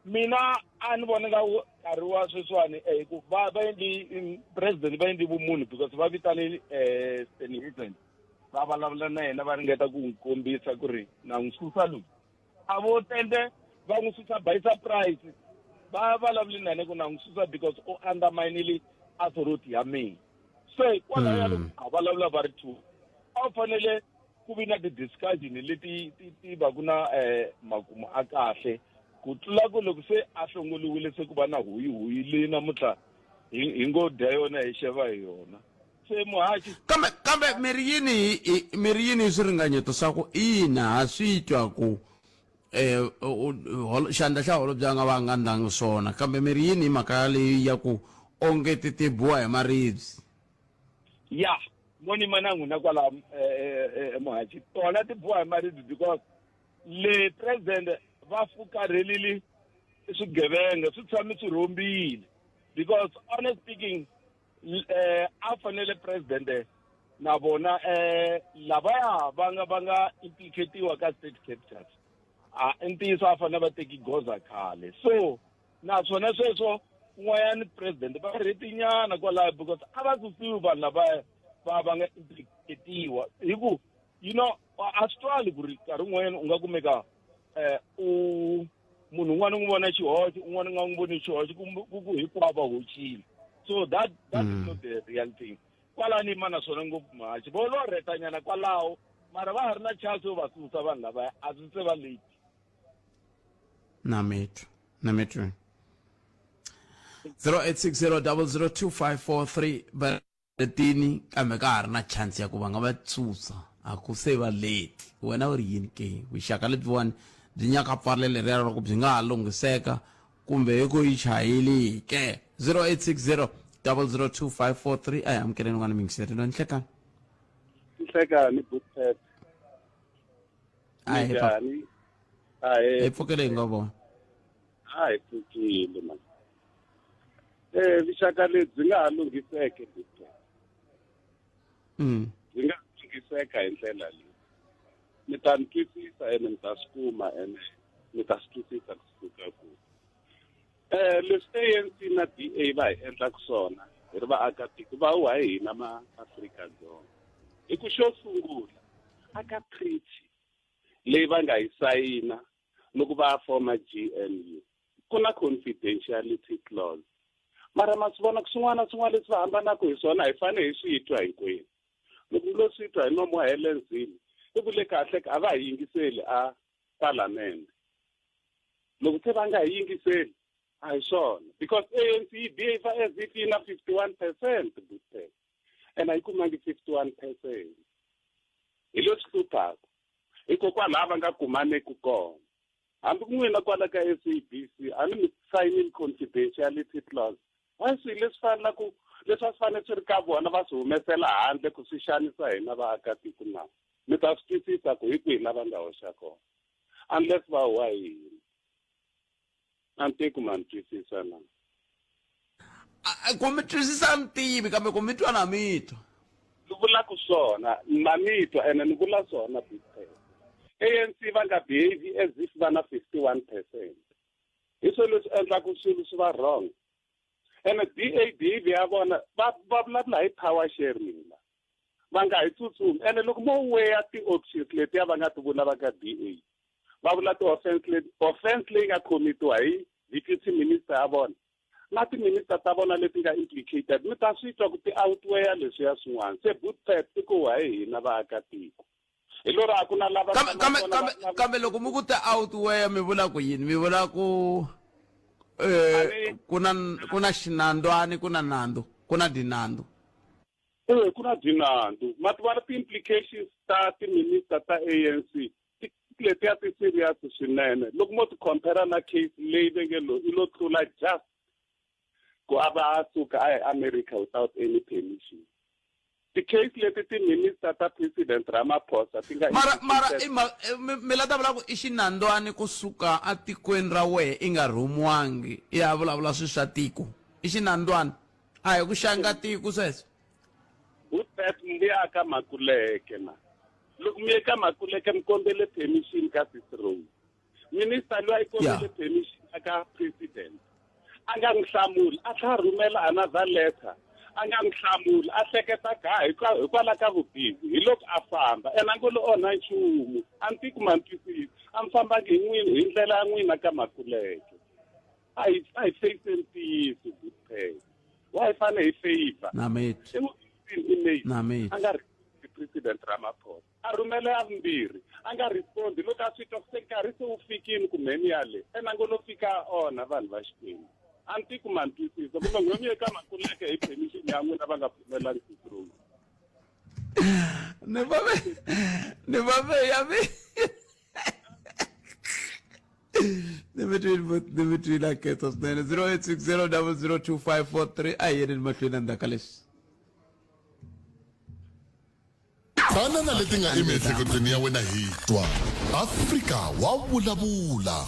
mina a ni vona nga nkarhi wa sweswiwani ku va endli president va endli vumunhu because va vitane Steny Hoekman va vulavula na yena va ringeta ku n'wi kombisa ku ri na n'wi susa loyi a vo tende va n'wi susa by surprise va vulavule na yena ku na n'wi susa because o underminele authority ya mina. Se kwalaho ya loko a vulavula va ri two a fanele ku vi na ti-discussion leti ti va ku na makumu a kahle ku tlula ku loko se a hlongoliwile se ku va na huyi leyi namuntlha hi ngo dya yona hi xeva hi yona. Se muhaxi kambe miri yini swi ringanyeto swa ku ina ha swi twa ku xandla xa holobye a nga va nga ndangi swona kambe miri yini hi mhaka leyi ya ku onge ti boha hi maribye. ya moni mana n'wina kwala muhaxi tona ti boha hi maribye because le president va fukarhelile swigevenga swi tshame swi rhombile because honest speaking a fanele president na vona lavaya va nga implicatiwa ka state captures i ntiyiso a fanele va teki goza khale. So naswona sweswo n'wayani president va rhetinyana kwalaho because a va susiwi vanhu lavaya va nga implicatiwa hi ku you know a swi twali ku ri nkarhi wun'wanyana u nga kumeka munhu un'wana n'wi vona xihoxo un'wana nga n'wi voni xihoxo ku hinkwavo va hoxile. So that is not the real thing. Kwalani mana swona ngopfu mahaxi vo lo rhetanyana kwalaho mara va ha ri na chance yo va susa vanhu lavaya a swi se va late. na metro 0860002543 baretini kambe ka ha ri na chance ya ku va nga va susa a ku se va late. Wena u ri yini ke vuxaka lebyiwani byi nyaka pfarle leriya loko byi nga ha lunghiseka kumbe hi ku yi chayile ke 0860002543 a hi amukeleni n'wana mingiselelo nhlekani nhlekani buthet njhani hi pfukele hi nga vona hi pfukile man vuxaka lebyi nga ha lunghiseke buthet byi nga lunghiseka hi ndlela leyi ni ta ni twisisa ene ni ta swi kuma ene ni ta swi twisisa kusuka ku leswi ANC na DA va hi endlaka swona hi ri vaakatiko va huwa hi hina ma-Afrika-Dzonga hi ku xo sungula aka treaty leyi va nga yi sayina loko va foma GNU ku na confidentiality clause mara ma swi vona ku swin'wana na swin'wana leswi va hambanaka hi swona hi fanele hi swi twa hinkwenu loko lo swi twa hi nomo wa helenzini i ku le kahle a va hi yingiseli a parliament loko se va nga hi yingiseli a hi swona because ANC yi behave as if yi na 51% buthe and a yi kumangi 51% hi leswi hluphaka hikokwalaho va nga kumaneki kona hambi ku n'wina kwala ka SABC a ni mi sayinile confidentiality clause wa swilo leswi fanelaka leswi a swi fanele swi ri ka vona va swi humesela handle ku swi xanisa hina vaakatiko na mi ta swi twisisa ku hi kwihi lava nga hoxa kona unless va huwa hi hina a ni teku ma ni twisisa na ku mi twisisa mitivi kambe ku mi twa na mitwa. ni vula ku swona na mitwa ene ni vula swona big time. ANC va nga behave as if va na 51%. Hi swilo leswi endlaku swilo swi va wrong. Ene DA ya vona va vulavula hi power sharing la. Va nga hi tsutsumi ene loko mo weya ti-options letiya va nga ti vula va ka DA. Va vula ti-offense leyi nga committiwa hi deputy minister ya vona. Na ti-minister ta vona leti nga implicated mi ta swi twa ku ti-outweya leswiya swin'wana. Se bootstrap i ku wa hi hina vaakatiko. Hi lero a ku na lava kambe loko mi ku ti-outweya mi vula ku yini? Mi vula ku kuna xinandwani, kuna nandzu, kuna dinandzu. Ku na dinandzu. Ma ti vona ti-implications ta ti-minister ta ANC. Letiya ti serious swinene. Loko mo ti compare na case leyi venge lo i lo tlula just ku ava suka America without any permission. The case leti ti-minister ta president Ramaphosa ti nga mara mi la ta vula ku i xinandwani kusuka a tikweni ra wehe i nga rhumiwangi i ya vulavula swi swa tiko i xinandwani a hi ku xanga tiko sweswo. Bootstrap ndi aka Makuleke na loko mi eka Makuleke mi kombele permission ka Cicero minister loyi a kombele permission aka president a nga n'wi hlamuli a tlha rhumela another letter a nga n'wi hlamuli a hleketa hikwalaho ka vubihi hi loko a famba ene a ngo lo onha nchumu a ni tiku ma ni twisisi a mi fambangi hi ndlela ya n'wina ka Makuleke a hi face ntiyiso Bootstrap wa hi fane hi favor na mate a nga ri president Ramaphosa a rhumela ya vumbirhi a nga respondi loko a swi twa ku se nkarhi se wu fikini kumeni yale ene a ngo lo fika ona vanhu va Xikwembu a ni tiku ma ni twisisa kumbe n'wemi eka Makuleke hi permission ya n'wina va nga pfumelangi Cicero. Ni va ya mi ni between la ketos 0860002543 a yeni ni mahlweni ndzhaka leswi. banana leti nga emiehleketweni ya wena hi twa Afrika wa vulavula.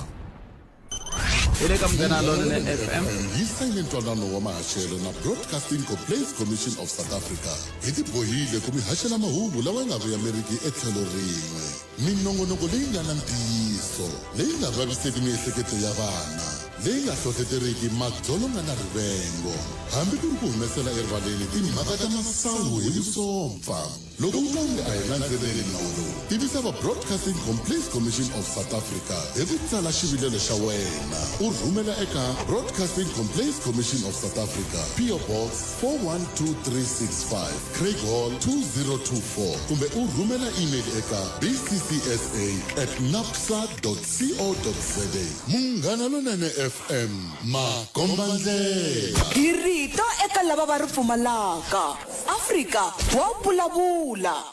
Hi le ka Munghana Lonene FM. Hi sayile ntwanano wa mahashelo na Broadcasting Complaints Commission of South Africa. Hi tibohile ku mi haxela mahungu lawa nga vuyameriki etlhelo rin'we. Minongonoko leyi nga na ntiyiso, leyi nga vaviseki miehleketo ya vana, leyi nga hlohloteriki madzolonga na rivengo. Hambi ku ri ku humesela erivaleni timhaka ta masangu hi vusopfa. Loko u nga a hi landzeleli nawu lowu, tivisa va Broadcasting Complaints Commission of South Africa hi ku tsala xivilelo xa wena. U rhumela eka Broadcasting Complaints Commission of South Africa, PO Box 412-365, Craig Hall 2024. Kumbe u rhumela email eka bccsa@napsa.co.za. Munghana Lonene FM, makombandlela. Hi rito eka lava va ri pfumalaka. Afrika wa vulavula.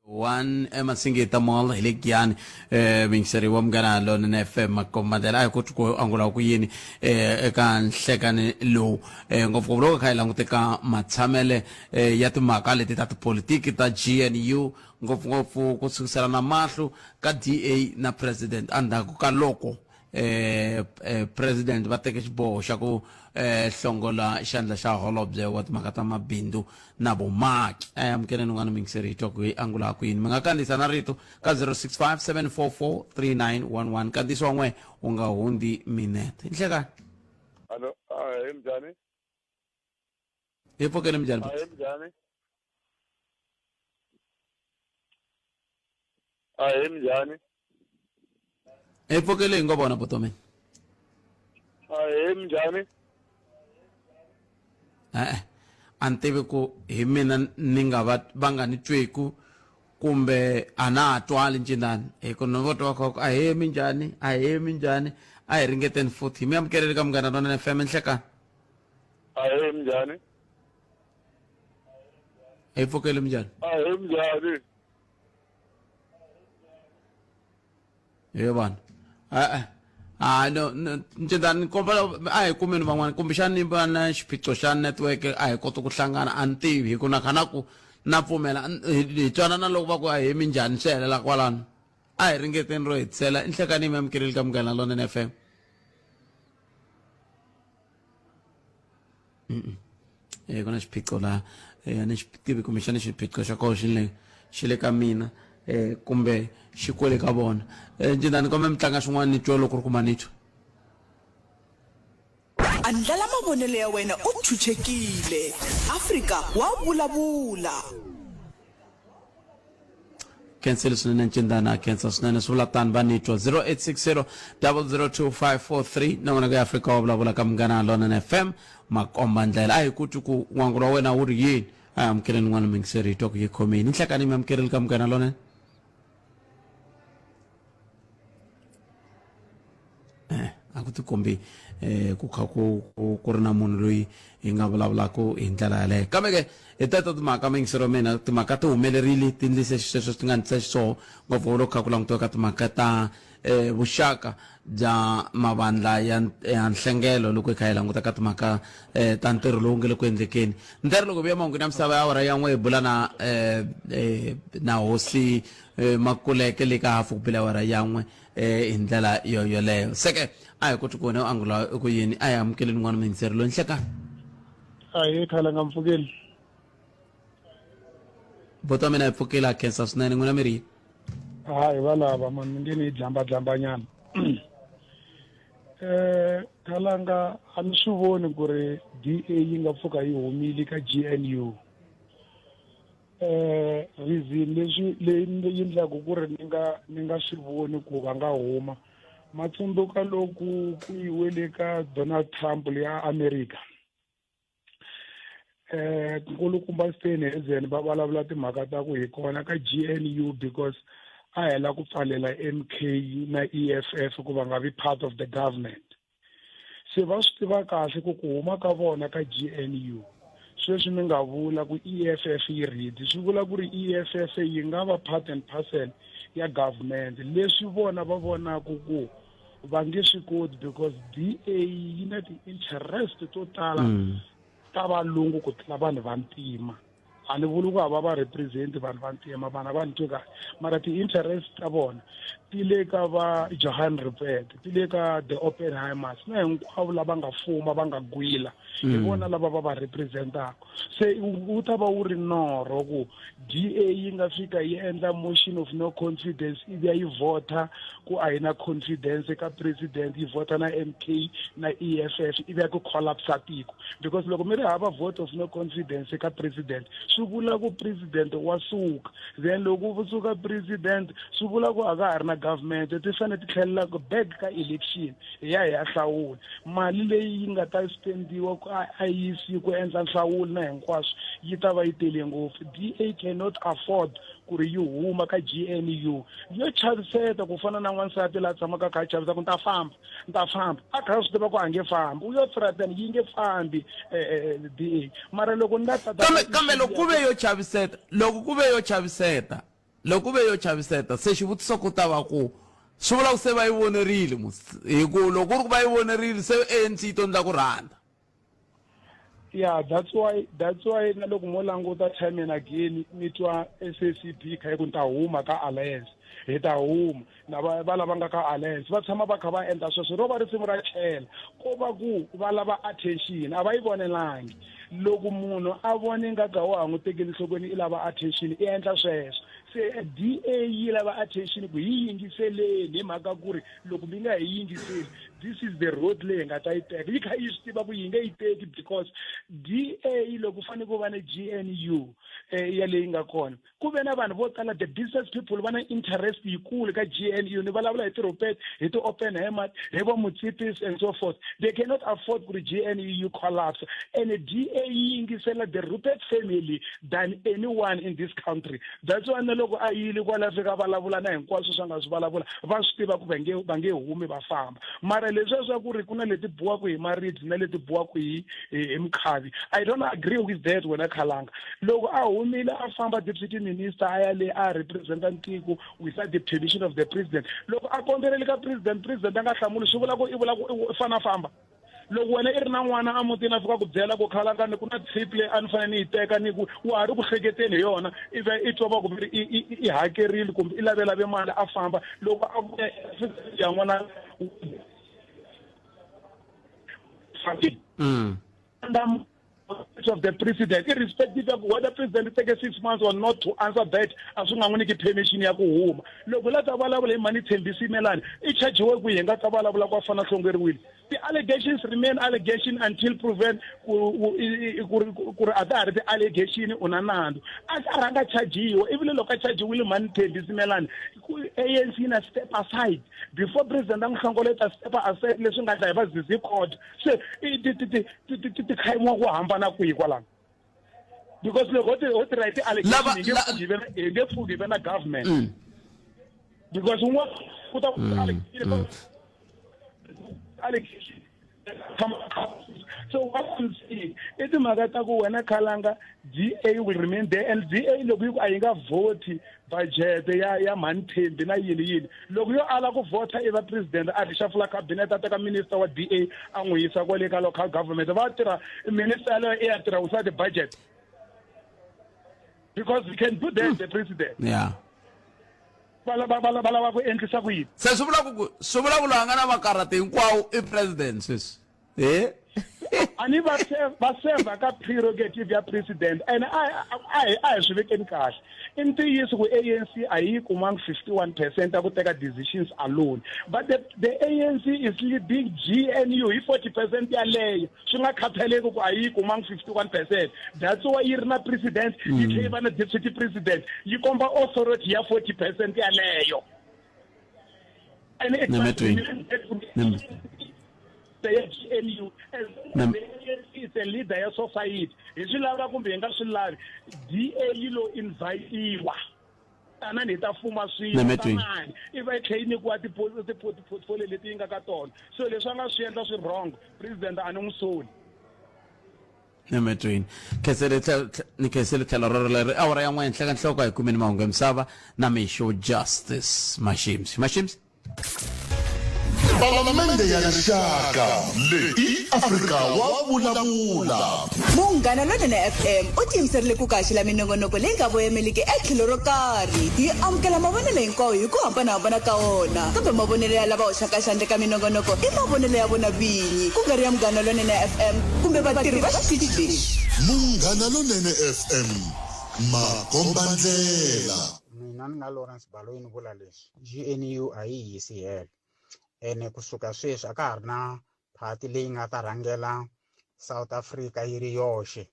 One Masingita Mall Hilikian Mingseri Wamgana Lonene FM makombandela ay kutuko angula ku yini eka nhlekane lo ngopfungopfu kha ilanguteka matsamele ya timhaka leti ta tipolitiki ta GNU ngopfungopfu ku sukisela na mahlo ka DA na president andaku ka loko president va teke xiboho xa ku hlongola xandla xa holobye wa timhaka ta mabindu na vumaki amukele nungana mingiseri hitwa ku angula ku yini mi nga kandziyisa na rito ka 0657443911 kandziyisa n'we u nga hundzi minete nhlekani. Hello, hi mjani? Hi pfukeni mjani? Hi mjani? Hi mjani? Hi pfukeli ngo vona vutomi. Hi mjani? Antivi ku hi mina ni nga va nga ni twiku kumbe a na ha twali ncindani hi ku ni vo twa ku a hi minjhani a hi minjhani a hi ringeteni futhi hi mi amukeleli ka Munghana Lonene FM nhlekani. Hi mjani? Hi pfukeli minjhani? Hi mjani? Hi vona no ncindani kombela a hi kumeni van'wana kumbexani va na xiphiqo xa network a hi koti ku hlangana a ni tivi hi ku na khana ku na pfumela hi twanana loko va ku a hi minjhani swi helela kwalano a hi ringeteni ro hetisela nhlekani mi amukeleli ka Munghana Lonene FM. Kuna xiphiqo la a ni xi tivi kumbe xana xiphiqo xa koho xi le ka mina kumbe xi kwele ka vona Ncindani kombe mi tlanga swin'wana ni twa loko ri kuma ni twa andlala mavonelo ya wena u tshunxekile Afrika wa vulavula cancel swinene Ncindani a cancel swinene swi vula tani va ni twa 0860 0025543 na vona ka Afrika wa vulavula ka Munghana Lonene FM makomba ndlela a hi ku twi ku n'wangu wa wena wu ri yini a hi amukeleni n'wana mingiseri hi twa ku yi khomeni nhlekani mi amukeleli ka Munghana Lonene a ku tikombi ku kha ku ri na munhu loyi hi nga vulavulaka hi ndlela yaleyo kambe ke hi teto timhaka mingisero mina timhaka ti humelerile ti ndlise sweswo swi nga ndlisa xiswona ngopfu loko kha ku langutiwa ka timhaka ta vuxaka bya mavandla ya nhlengelo loko hi kha hi languta ka timhaka ta ntirho lowu nge le ku endlekeni ntirho loko vuya mahunguni ya misava ya awara yan'we hi bula na hosi Makuleke le ka hafu ku bula awara yan'we hi ndlela yoleyo seke a hi koti ku wena u angula ku yini a hi amukeleni n'wana mingiseri loyi nhlekani Aye khala nga mpfukeli. Bota mina ipfukela cancer swinene n'wina mi ri Hayi valava mani nge ni dlamba nyana. Khalanga a ni swi voni ku ri DA yi nga pfuka yi humile ka GNU. Reason leyi endlaku ku ri ni nga swi voni ku va nga huma matsundzuka loku ku yiwele ka Donald Trump ya America. Nkulukumba Steenhuisen va vulavula timhaka ta ku hi kona ka GNU because a hela ku pfalela MK na EFF ku va nga vi part of the government. Se va swi tiva kahle ku huma ka vona ka GNU sweswi mi nga vula ku EFF yi ridi swi vula ku ri EFF yi nga va part and parcel ya government leswi vona va vonaku ku va nge swi koti because DA yi na ti-interest to tala ta valungu ku tlula vanhu va ntima a ni vuli ku hava va represent vanhu va ntima vana va ntwe kahle mara ti-interest ta vona ti le ka va Johan Rupert ti le ka the Oppenheimers na hinkwavo lava nga fuma va nga gwila hi vona lava va va representaka se u ta va wu ri norho ku DA yi nga fika yi endla motion of no confidence ivi yi vota ku a yi na confidence ka president yi vota na MK na EFF ivi ku collapse tiko because loko mi ri hava vote of no confidence ka president swi vula ku president wa suka then loko u suka president swi vula ku a ka ha ri na government ti fanele ti tlhelela back ka election hi ya hlawula mali leyi yi nga ta spendiwa ku a yisi ku endla nhlawulo na hinkwaswo yi ta va yi tele ngopfu DA cannot afford ku ri yi huma ka GNU yo chaviseta ku fana na n'wansati la tsamaka kha chavisa ku nta famba a kha swi tiva ku a nge fambi u yo threaten yi nge fambi DA mara loko ni ta kambe loko ku ve yo chaviseta se xivutiso ku ta va ku swi vula ku se va yi vonerile hi ku loko ku ri ku va yi vonerile se ANC yi to endla ku rhanda yeah that's why na loko mo languta time and again mi twa SACP kha ku nta huma ka alliance hi ta huma na va lava nga ka alliance va tshama va kha va endla sweswo ro va risimu ra chela ko va ku va lava attention a va yi vonelangi loko munhu a vone nga ka wa n'wi tekeli nhlokweni I lava attention I endla sweswo se DA yi lava attention ku yi yingiseleni hi mhaka ku ri loko mi nga hi yingiseli this is the road leyi nga ta yi teka yi kha yi swi tiva ku yi nge yi teki because DA loko fane ku va na GNU ya leyi nga kona ku ve na vanhu vo tala the business people va na interest yikulu ka GNU ni vulavula hi ti-Rupert hi ti-Oppenheimer hi vo Mutsipis and so forth they cannot afford ku ri GNU collapse and DA yi yingisela the Rupert family than anyone in this country that's why loko a yile kwala fika vulavula na hinkwaswo swa nga swi vulavula va swi tiva ku va nge humi va famba mara leswi swa ku ri ku na leti buwaku hi maribye na leti buwaku hi mkhavi I don't agree with that wena Khalanga loko a humile a famba deputy minister a ya le a representa tiko without the permission of the president loko a kombelele ka president a nga hlamuli swi vula ku I vula ku fana famba loko wena I ri na n'wana a mutini a fika ku byela ku Khalanga ni ku na trip leyi a ni fanele ni yi teka ni ku wa ha ri ku hleketeni hi yona ivi I twa va ku I hakerile kumbe I lavela mali a famba loko a vuya ya n'wana of the president, irrespective of whether president take 6 months or not to answer that, as long as permission ya kuhuma. Loko la tabalabula mani Thembisi Melani, ichajiwe kuye nga tabalabula kwa fana hlongeriwile. The allegations remain allegation until proven kuri the allegation unanando. Asaranga chajiwe, even loka chajiwe mani Thembisi Melani, ANC na step aside before president Anghlongoleta step aside leswi nga ta yiva zizi court. So ti khaimwa ku hambana kwihi kwalano. Because what the right allegation given a government. Because what allegation. So what I'm saying, it's Magatago when a Kalanga GA will remain there, and GA look I vote budget they are maintained in a year. Look, you are like voter ever president, Adishafla cabinet, a minister or DA, and we are local government. About a minister outside the budget. Because we can put there the president. Yeah. Bala ko entry sa kuyi. Sa subula kulanga na makarate kwao I presidencies. Ani ba serve ka prerogative ya president, and I swi vekeni kahle. In 3 years ku ANC ayi kumang 51% aku take decisions alone, but the ANC is leading GNU 40% ya leyo swi nga khathaleki ku ayi kumang 51%. That's why irna president yi tlhela na deputy president yi komba authority ya 40% ya leyo. And GNU is a leader ya society. Iswi lava kumbe hi nga swi lavi, DA yi lo invite-iwa tana ni ta fuma swilo tanani iva yi tlhela yi nyikiwa ti-portfolio leti yi nga ka tona. So leswi a nga swi endla swi wrong, president a ni n'wi soli. Nemetwini ni khesele tlhelo rero leri awara ya n'we henhla ka nhloko hi kumeni mahungu ya misava na mixo Justice Mashimsi. Palamende ya rixaka leyi Afrika wa vulavula. Munghana Lonene FM u tiyimiserile ku kaxila minongonoko leyi nga voyameliki etlhelo ro karhi. Hi amukela mavonelo hinkwawo hi ku hambanahambana ka wona, kambe mavonelo ya lava hoxaka xandla ka minongonoko i mavonelo ya vona vinyi, ku nga ri ya Munghana Lonene FM kumbe vatirhi va xitichi lexi. Munghana Lonene FM, makombandlela. Mina ni nga Lawrence Baloyi ni vula leswi, GNU a yi hisi helo. Ene kusuka sweswi aka ha ri na phati leyi nga ta rhangela South Africa yi ri yoxe.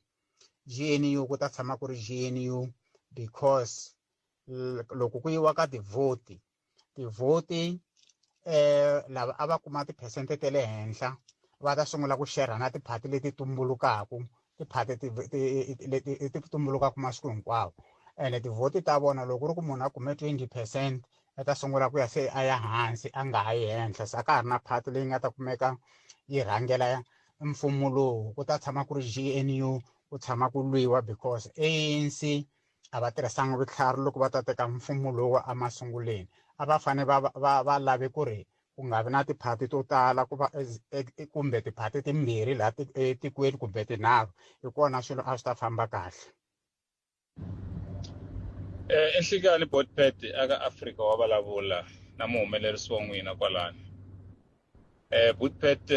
GNU ku ta tshama ku ri GNU because loko ku yiwa ka tivhoti lava a va kuma tiphesente ta le henhla va ta sungula ku share na tiphati leti tumbulukaku, tiphati leti tumbulukaku masiku hinkwawo. Ene tivhoti ta vona loko ri ku munhu a kume 20% ta sungula ku ya se a ya hansi a nga ha yi henhla. Se ka ha ri na phati leyi nga ta kumeka yi rhangela mfumo lowu. Ku ta tshama ku ri GNU, ku tshama ku lwiwa because ANC a va tirhisanga vutlhari loko va ta teka mfumo lowu emasunguleni. A va fane va lave ku ri ku nga vi na tiphati to tala kumbe tiphati timbirhi laha etikweni kumbe tinharhu, hi kona swilo a swi ta famba kahle. Enhlikani Botpet aka Afrika wa vulavula na muhumelerisi wa n'wina kwalani. Botpet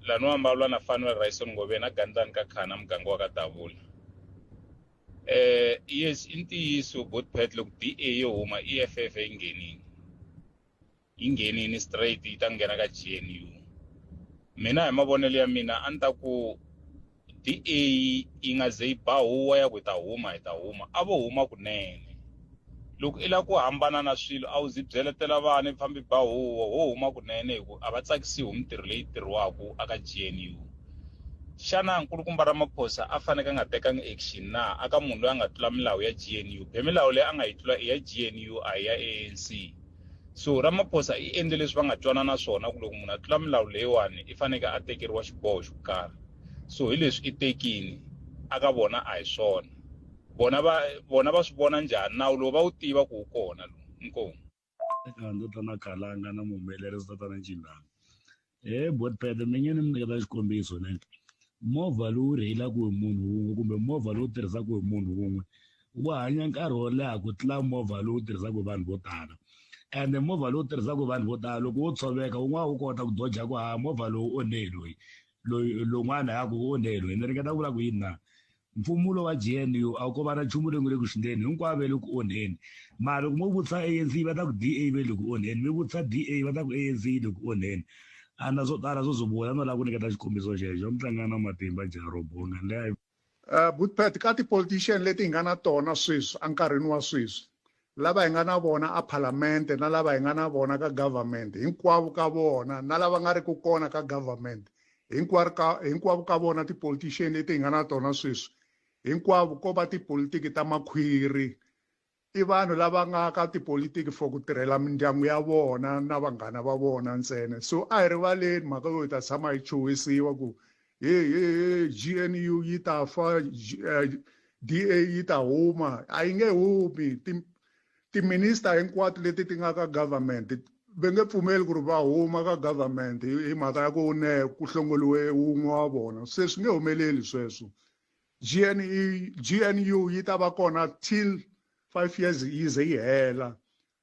lani wa mbavula na Fanwell Raison Ngobeni na Gandlani ka Khana muganga wa ka Davula. Yes, i ntiyiso Botpet loko DA yo huma EFF yi nghenini straight yi ta nghena ka GNU. Mina hi mavonelo ya mina a ni ta ku DA yi nga ze yi bahuwa ya ku ta huma a vo huma kunene. Loko i la ku hambana na swilo a wu zi byeletela vana i fambi bahuwa ho huma kunene hi ku a va tsakisiwi mintirho leyi tirhiwaku aka GNU. Xana nkulukumba Ramaphosa a faneke a nga tekanga action na aka munhu loyi a nga tlula milawu ya GNU? Milawu leyi a nga yi tlula i ya GNU a hi ya ANC. So Ramaphosa i endle leswi va nga twanana swona ku loko munhu a tlula milawu leyiwani i faneke a tekeriwa xiboho xo karhi. So hi leswi i tekini aka vona a hi swona. Bona va swi vona njhani nawu lowu va wu tiva ku wu kona lo. Inkomu. Ndo tana Khalanga na muhumelerisi tatana Njindani. Botpet mi nge ni mi nyiketa xikombiso ne. Movha lowu rheyilaka hi munhu wun'we kumbe movha lowu tirhisaka hi munhu wun'we wu hanya nkarhi wo leha ku tlula movha lowu tirhisaka hi vanhu vo tala. Ende movha lowu tirhisaka hi vanhu vo tala loko wo tshoveka wun'wana wu kota ku doja ku movha lowu onhe loyi. longwana yako ku onheni ene ringeta vula ku yini na mfumo wa GNU a ko va na nchumu leyi le ku xindeni hinkwavo ve le ku onheni mara loko mo vutisa ANC va ta ku DA ve le ku onheni mi vutisa DA va ta ku ANC le ku onheni a na swo tala swo zovula no lava ku nyiketa xikombiso xexo mitlangana na matimba jarobonga leyi Boetpet ka ti-politician leti hi nga na tona sweswi enkarhini wa sweswi lava hi nga na vona a parliamente na lava hi nga na vona ka government hinkwavo ka vona na lava nga ri ku kona ka government hinkwavo ka vona ti-politician leti hi nga na tona sweswi hinkwavo ko va tipolitiki ta makhwiri i vanhu lava nga ka tipolitiki for ku tirhela mindyangu ya vona na vanghana va vona ntsena so a hi rivaleni mhaka yo hi ta tshama hi chuhisiwa ku GNU yi ta fa DA yi ta huma a yi nge humi timinister hinkwato leti ti nga ka government va nge pfumeli ku ri va huma ka government hi mhaka ya ku hlongoliwe wun'we wa vona se swi nge humeleli sweswo GNU yi ta va kona till 5 years yi ze yi hela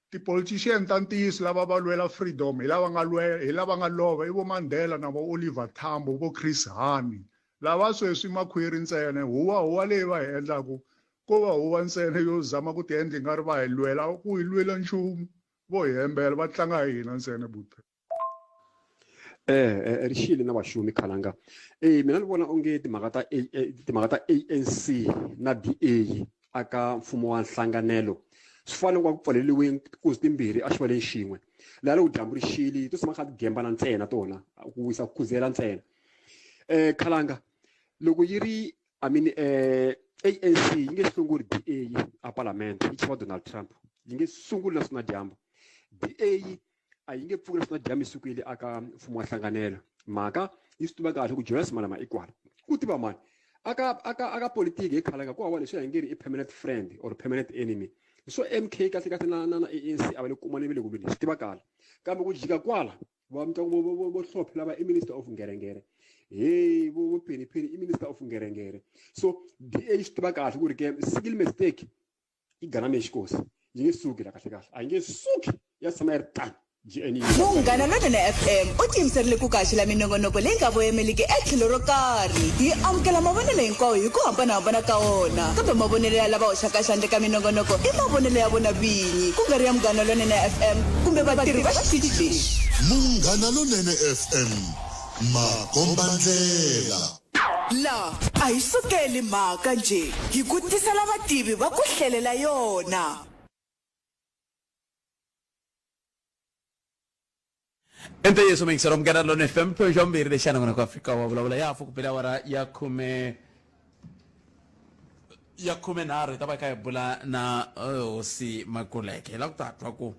ti-politician ta ntiyiso lava va lwela freedom hi lava nga lova i vo Mandela na vo Oliver Tambo vo Chris Hani lava sweswi makhwiri ntsena huwa leyi va hi endlaku ko va huwa ntsena yo zama ku ti endla nga ri va hi lwela ku hi lwela nchumu vo hi hembela va tlanga hina ntsena buta rixile na vaxumi khalanga mina ni vona onge timhaka ta ANC na DA aka mfumo wa nhlanganelo swi fanele ku pfaleliwe nkuzi timbirhi a xivaleni xin'we laha loko dyambu rixile to tshama kha ti gembana ntsena tona ku wisa ku khuzela ntsena khalanga loko yi ri ANC yi nge sunguli DA a palamende yi chava Donald Trump yi nge sunguli na swona dyambu DA a yi nge pfuki na swona dyambu sukile aka mfumo wa nhlanganelo mhaka yi swi tiva kahle ku Julius Malema i kwala ku tiva mani aka politiki hi khalanga ku hava leswi a hi nge ri i permanent friend or permanent enemy so MK kahle na ANC a va le kumane ve le ku lweni swi tiva kahle kambe ku jika kwala va mitlangu vo hlophe lava i minister of ngerengere vo pheni i minister of ngerengere so DA swi tiva kahle ku ri ke single mistake i ganame xikosi yi nge suki la kahle a yi nge suki ya tshama yi ri tani Munghana Lonene FM u tiyimiserile ku kaxela minongonoko leyi nga voyemeliki etlhelo ro karhi hi amukela mavonelo hinkwawo hi ku hambanahambana ka wona kambe mavonelo ya lava hoxaka xandla ka minongonoko i mavonelo ya vona vinyi ku nga ri ya Munghana Lonene FM kumbe vatirhi va xitichi lexi Munghana Lonene FM makombandlela la a hi sukeli mhaka nje hi ku tisela vativi va ku hlelela yona ente yeso mingisela Munghana Lonene FM phejo mbiri lexana ngona ku Afrika wa vulavula ya fu kupela wara ya khume nharhu ta va ka hi bula na hosi Makuleke la ku ta twa ku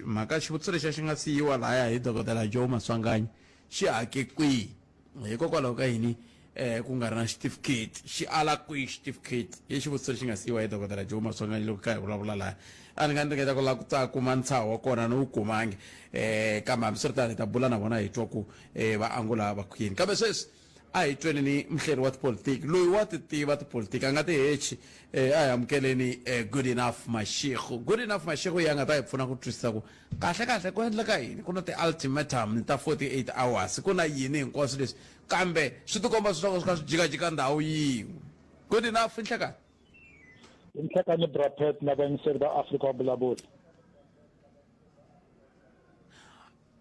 mhaka xivutiso lexi xi nga siyiwa laya hi dokodela Joe Maswanganyi xi hake kwihi hikokwalaho ka yini ku nga ri na certificate xi ala kwihi certificate hi xivutiso lexi nga siyiwa hi dokodela Joe Maswanganyi loko ka hi vulavula laya a ni nga ndringeta ku lava ku ta kuma ntshaho wa kona ni wu kumangi kambe hambiswiritano hi ta bula na vona hi twa ku va angula vakhwini kambe sweswi a hi tweni ni mhleri wa tipolitiki loyi wa ti tiva tipolitiki a nga ti hechi a hi amukeleni Good Enough Mashego Good Enough Mashego yi a nga ta hi pfuna ku twisisa ku kahle ku endleka yini ku na ti-ultimatum ta 48 hours ku na yini hinkwaswo leswi kambe swi tikomba swi swa swi jikajika ndhawu yin'we Good Enough inhlekani inhlekani Brapet na vayingiseri va Afrika wa vulavula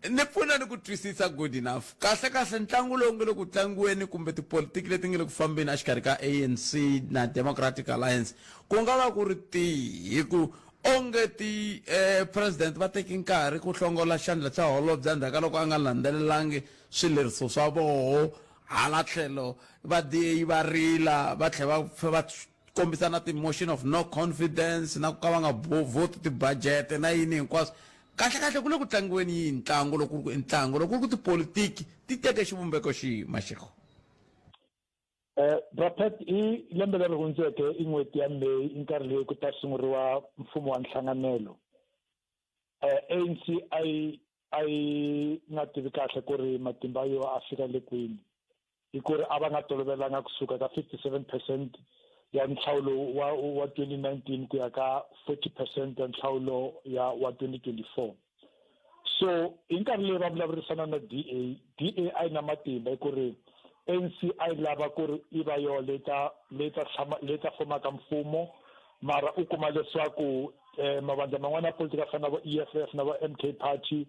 ni pfuna ni ku twisisa Good Enough kahle ntlangu lowu nge le ku tlangiweni kumbe tipolitiki leti nge le ku fambeni a xikarhi ka ANC na Democratic Alliance ku nga va ku ri tihi hi ku onge ti president va teki nkarhi ku hlongola xandla xa holobye endzhaku ka loko a nga landzelelangi swileriso swa voho hala tlhelo va DA va rila va tlhela va kombisa na ti-motion of no confidence na ku ka va nga voti ti-budget na yini hinkwaswo kahle ku le ku tlangiweni yi ntlangu loko ku ntlangu loko ku tipolitiki ti teke xivumbeko xi Mashego Brapet i lembe leri hundzeke i n'hweti ya May i nkarhi leyi ku ta sunguriwa mfumo wa nhlanganelo ANC a yi nga tivi kahle ku ri matimba yo a fika le kwini hi ku ri a va nga tolovelanga kusuka ka 57% ya nhlawulo wa 2019 ku ya ka 40% ya nhlawulo wa 2024 so hi nkarhi leyi va vulavurisana na DA a yi na matimba ku ri ANC a yi lava ku ri i va yo leta fomaka mfumo mara u kuma leswaku mavandla man'wana ya politika fana na vo EFF na vo MK Party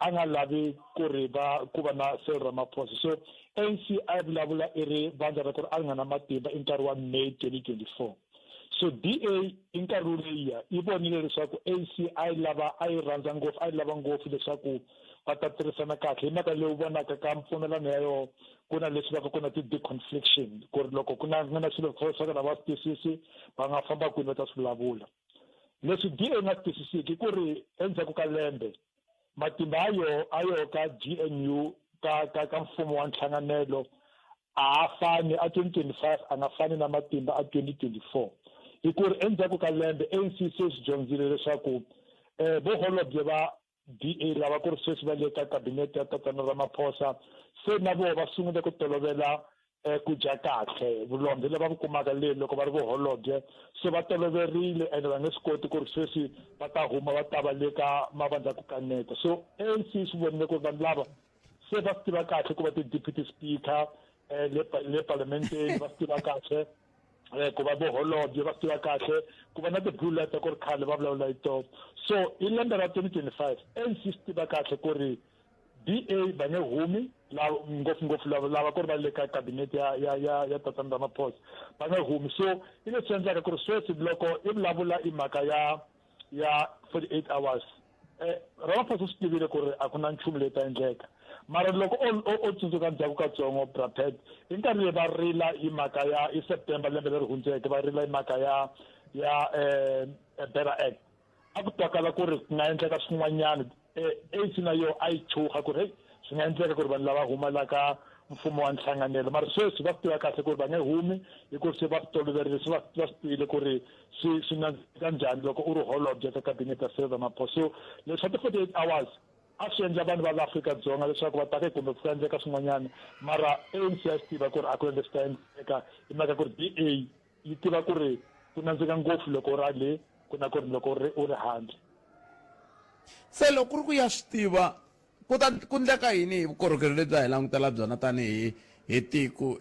a nga lavi ku ri ku va na Cyril Ramaphosa so ANC a yi vulavula i ri vandla ra ku ri a nga na matimba i nkarhi wa May 2024 so DA i nkarhi leyiya i vonile leswaku ANC a yi rhandza ngopfu a yi lava ngopfu leswaku va ta tirhisana kahle hi mhaka leyi vonaka ka mpfumelano ya yona ku na leswi va ku na ti-deconfliction ku ri loko ku na swilo swa ka va swi twisisi va nga famba kwini va ta swi vulavula leswi DA nga swi twisisiki ku ri endzhaku ka lembe matimba ayo ka GNU ka mfumo wa nhlanganelo a fani a 2025 a nga fani na matimba a 2024 hi ku ri endzhaku ka lembe ANC se swi dyondzile leswaku voholobye va DA lava ku ri sweswi va le ka kabinete ya tatana Ramaphosa se na vona va sungule ku tolovela ku dya kahle vulombe lava kumaka le loko va ri voholobye se va toloverile ende va nge swi koti ku ri sweswi va ta huma va ta va le ka mavandla ku kaneta so ANC swi vonile ku ri vanhu lava se va swi tiva kahle ku va ti-deputy speaker le parlamenteni va swi tiva kahle ku va voholobye va swi tiva kahle ku va na ti-blue letter ku ri khale va vulavula hi tona so hi lembe ra 2025 ANC swi tiva kahle ku ri DA va nge humi ngopfungopfu lava ku ri va le ka kabinete ya tatana Ramaphosa va nge humi so i leswi endlaka ku ri sweswi loko i vulavula i mhaka ya 48 hours Ramaphosa swi tivile ku ri a ku na nchumu leyi ta endleka mara loko o tsundzuka ndzhaku katsongo Braped hi nkarhi leyi va rila hi mhaka i September lembe leri hundzeke va rila hi mhaka ya Better Act a ku twakala ku ri ku nga endleka swin'wanyana ANC na yo a yi chuha ku ri swi nga endleka ku ri vanhu lava humalaka mfumo wa nhlanganelo mara sweswi va swi tiva kahle ku ri va nge humi hi ku ri se va swi toloverile se va swi tivile ku ri swi nandzika njhani loko u ri holobye ka kabinete ya Cyril Ramaphosa so leswi swa ti-48 hours a swi endla vanhu va la Afrika-Dzonga leswaku va take kumbe ku endleka swin'wanyana mara ANC ya swi tiva ku ri a ku endle swi ta endleka hi mhaka ku ri DA yi tiva ku ri ku nandzika ngopfu loko u ri le ku na ku ri loko u ri handle se loko ku ri ku ya swi tiva ku ndleka yini hi vukorhokeri lebyi a hi langutela byona tanihi tiko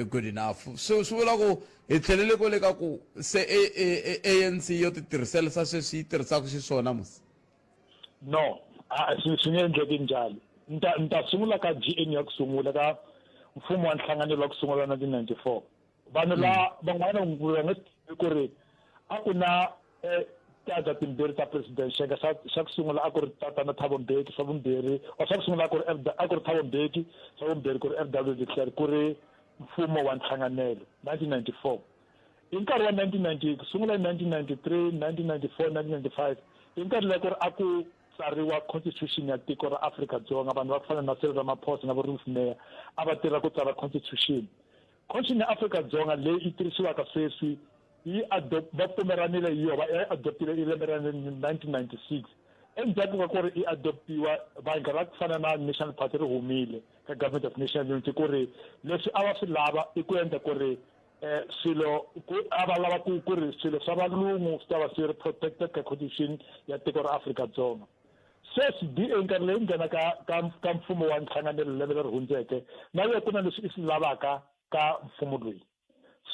good enough so swi vula ku hi tlhelele ko le ka ku se ANC yo ti tirhisela sweswi yi tirhisaka xiswona musi no swi nge endleki njalo ni ta sungula ka GNU ya ku sungula ka mfumo wa nhlanganelo wa ku sungula 1994 vanhu la van'wana va nge tivi ku ri a ku na tiaja timbirhi ta presidential xa ku sungula a ku ri tatana Thabo Mbeki xa vumbirhi or xa ku sungula a ku ri Thabo Mbeki xa vumbirhi ku ri FW de Klerk ku ri mfumo wa nhlanganelo 1994 hi nkarhi wa 1990 ku sungula hi 1993 1994 1995 hi nkarhi leyi ku ri a ku tsariwa constitution ya tiko ra Afrika-Dzonga vanhu va ku fana na Cyril Ramaphosa na Ruth Meyer a va tirha ku tsara constitution ya Afrika-Dzonga leyi yi tirhisiwaka sweswi va pfumeranile hi yona va adoptile hi lembe ra 1996 endzhaku ka ku ri i adoptiwa vanhu ra ku fana na National Party ri humile ka Government of National Unity ku ri leswi a va swi lava i ku endla ku ri swilo a va lava ku ri swilo swa valungu swi ta va swi ri protected ka constitution ya tiko ra Afrika-Dzonga sweswi DA nkarhi leyi nghena ka mfumo wa nhlanganelo lembe leri hundzeke na yo ku na leswi i swi lavaka ka mfumo loyi